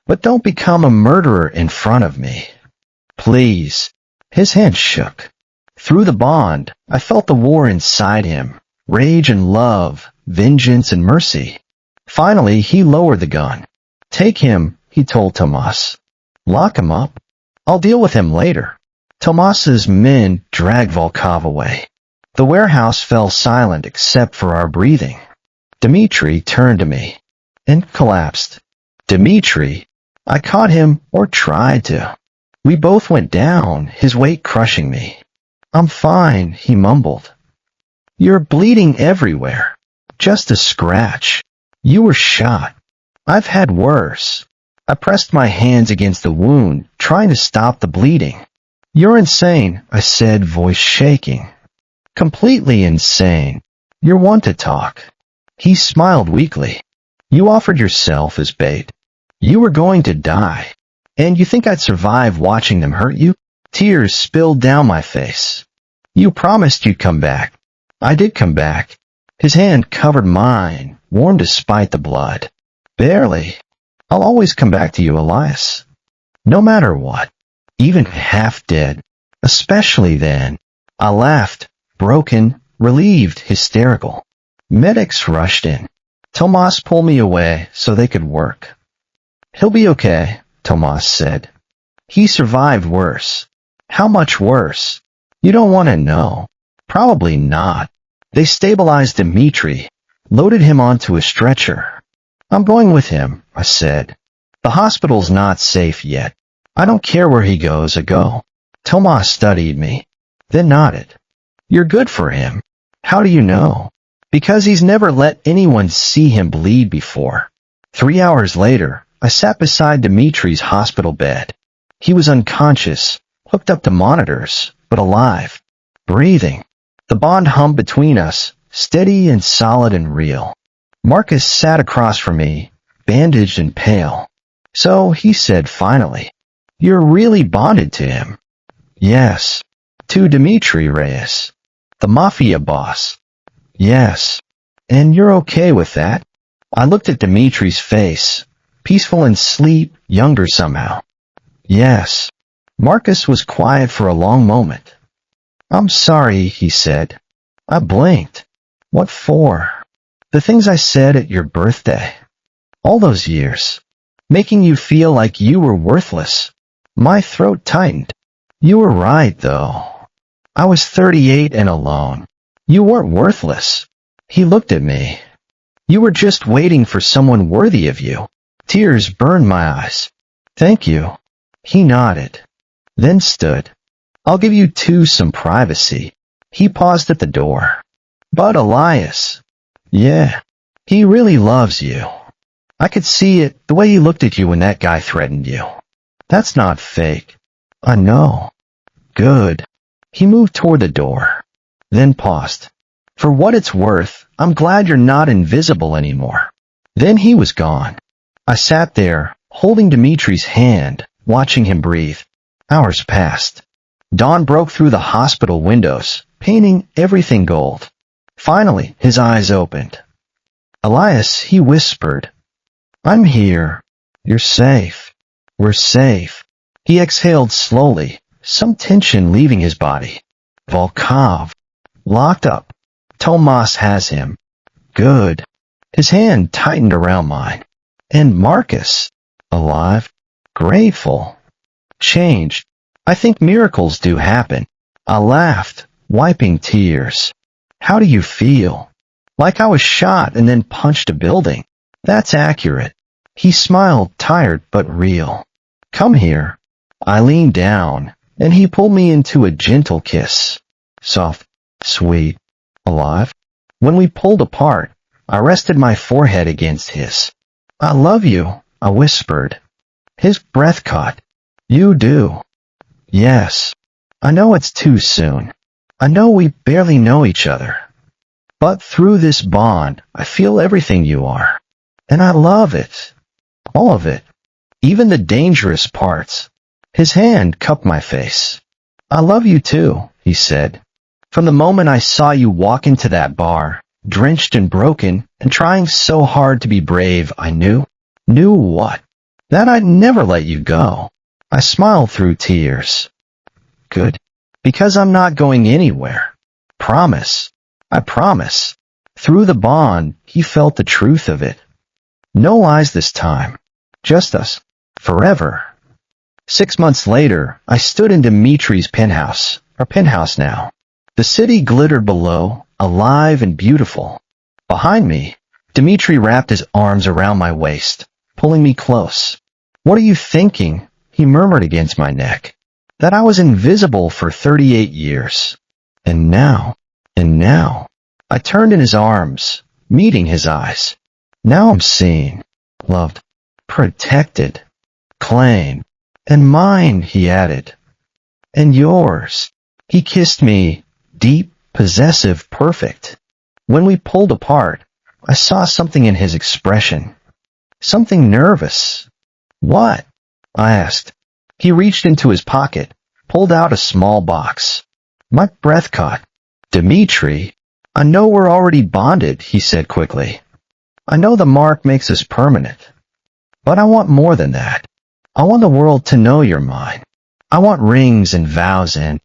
But don't become a murderer in front of me. Please." His hand shook. Through the bond, I felt the war inside him, rage and love, vengeance and mercy. Finally, he lowered the gun. "Take him," he told Tomas. "Lock him up. I'll deal with him later." Tomas's men dragged Volkov away. The warehouse fell silent except for our breathing. Dimitri turned to me and collapsed. "Dimitri," I caught him, or tried to. We both went down, his weight crushing me. "I'm fine," he mumbled. "You're bleeding everywhere. Just a scratch. You were shot. I've had worse." I pressed my hands against the wound, trying to stop the bleeding. "You're insane," I said, voice shaking. "Completely insane. You're one to talk." He smiled weakly. "You offered yourself as bait. You were going to die. And you think I'd survive watching them hurt you?" Tears spilled down my face. "You promised you'd come back." "I did come back." His hand covered mine, warm despite the blood. "Barely. I'll always come back to you, Elias. No matter what. Even half dead. Especially then." I laughed, broken, relieved, hysterical. Medics rushed in. Tomas pulled me away so they could work. "He'll be okay," Tomas said. "He survived worse." "How much worse?" "You don't want to know." "Probably not." They stabilized Dimitri, loaded him onto a stretcher. "I'm going with him," I said. "The hospital's not safe yet. I don't care where he goes, I go." Tomas studied me, then nodded. "You're good for him." "How do you know?" "Because he's never let anyone see him bleed before." 3 hours later, I sat beside Dimitri's hospital bed. He was unconscious, hooked up to monitors, but alive, breathing. The bond hummed between us, steady and solid and real. Marcus sat across from me, bandaged and pale. "So," he said finally, "you're really bonded to him." "Yes." "To Dimitri Reyes, the Mafia boss." "Yes." "And you're okay with that?" I looked at Dimitri's face, peaceful in sleep, younger somehow. "Yes." Marcus was quiet for a long moment. "I'm sorry," he said. I blinked. "What for?" "The things I said at your birthday. All those years. Making you feel like you were worthless." My throat tightened. "You were right, though. I was 38 and alone. You weren't worthless." He looked at me. "You were just waiting for someone worthy of you." Tears burned my eyes. "Thank you." He nodded, then stood. "I'll give you two some privacy." He paused at the door. "But Elias." "Yeah, he really loves you. I could see it, the way he looked at you when that guy threatened you. That's not fake." "I know." "Good." He moved toward the door, then paused. "For what it's worth, I'm glad you're not invisible anymore." Then he was gone. I sat there, holding Dimitri's hand, watching him breathe. Hours passed. Dawn broke through the hospital windows, painting everything gold. Finally, his eyes opened. Elias, he whispered, "I'm here. You're safe. We're safe." He exhaled slowly, some tension leaving his body. Volkov. Locked up. Tomas has him. Good. His hand tightened around mine. And Marcus. Alive. Grateful. Changed. I think miracles do happen. I laughed, wiping tears. How do you feel? Like I was shot and then punched a building. That's accurate. He smiled, tired but real. Come here. I leaned down, and he pulled me into a gentle kiss. Soft, sweet, alive. When we pulled apart, I rested my forehead against his. I love you, I whispered. His breath caught. You do. Yes. I know it's too soon. I know we barely know each other. But through this bond, I feel everything you are. And I love it. All of it. Even the dangerous parts. His hand cupped my face. I love you too, he said. From the moment I saw you walk into that bar, drenched and broken, and trying so hard to be brave, I knew. Knew what? That I'd never let you go. I smiled through tears. Good. Because I'm not going anywhere. Promise. I promise. Through the bond, he felt the truth of it. No lies this time. Just us. Forever. 6 months later, I stood in Dimitri's penthouse, our penthouse now. The city glittered below, alive and beautiful. Behind me, Dimitri wrapped his arms around my waist, pulling me close. What are you thinking? He murmured against my neck. That I was invisible for 38 years. And now, I turned in his arms, meeting his eyes. Now I'm seen, loved, protected, claimed. And mine, he added. And yours. He kissed me, deep, possessive, perfect. When we pulled apart, I saw something in his expression. Something nervous. What? I asked. He reached into his pocket, pulled out a small box. My breath caught. Dimitri, I know we're already bonded, he said quickly. I know the mark makes us permanent. But I want more than that. I want the world to know you're mine. I want rings and vows and...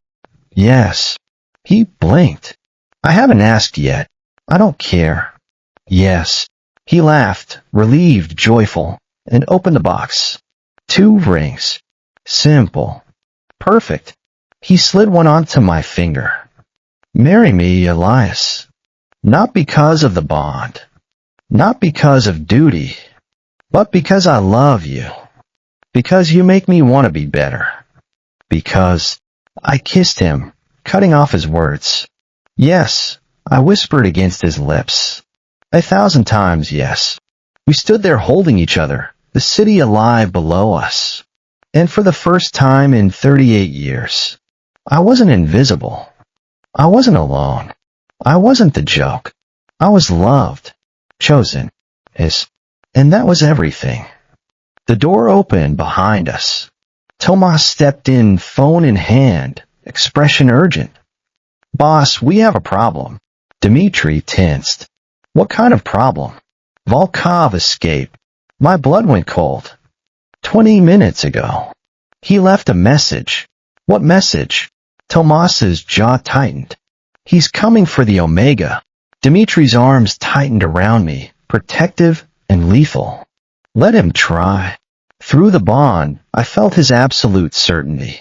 Yes. He blinked. I haven't asked yet. I don't care. Yes. He laughed, relieved, joyful, and opened the box. 2 rings. Simple. Perfect. He slid one onto my finger. Marry me, Elias. Not because of the bond. Not because of duty. But because I love you. Because you make me want to be better. Because... I kissed him, cutting off his words. Yes, I whispered against his lips. 1,000 times yes. We stood there holding each other, the city alive below us. And for the first time in 38 years, I wasn't invisible. I wasn't alone. I wasn't the joke. I was loved, chosen, and that was everything. The door opened behind us. Tomas stepped in, phone in hand, expression urgent. Boss, we have a problem. Dimitri tensed. What kind of problem? Volkov escaped. My blood went cold. 20 minutes ago. He left a message. What message? Tomas's jaw tightened. He's coming for the Omega. Dimitri's arms tightened around me, protective and lethal. Let him try. Through the bond, I felt his absolute certainty.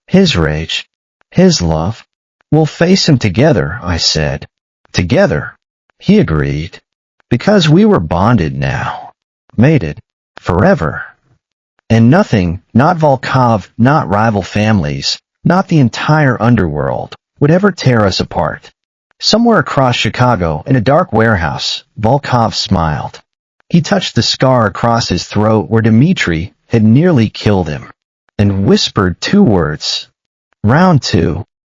His rage. His love. We'll face him together, I said. Together. He agreed. Because we were bonded now. Mated. Forever. And nothing, not Volkov, not rival families, not the entire underworld, would ever tear us apart. Somewhere across Chicago, in a dark warehouse, Volkov smiled. He touched the scar across his throat where Dimitri had nearly killed him, and whispered 2 words. Round 2.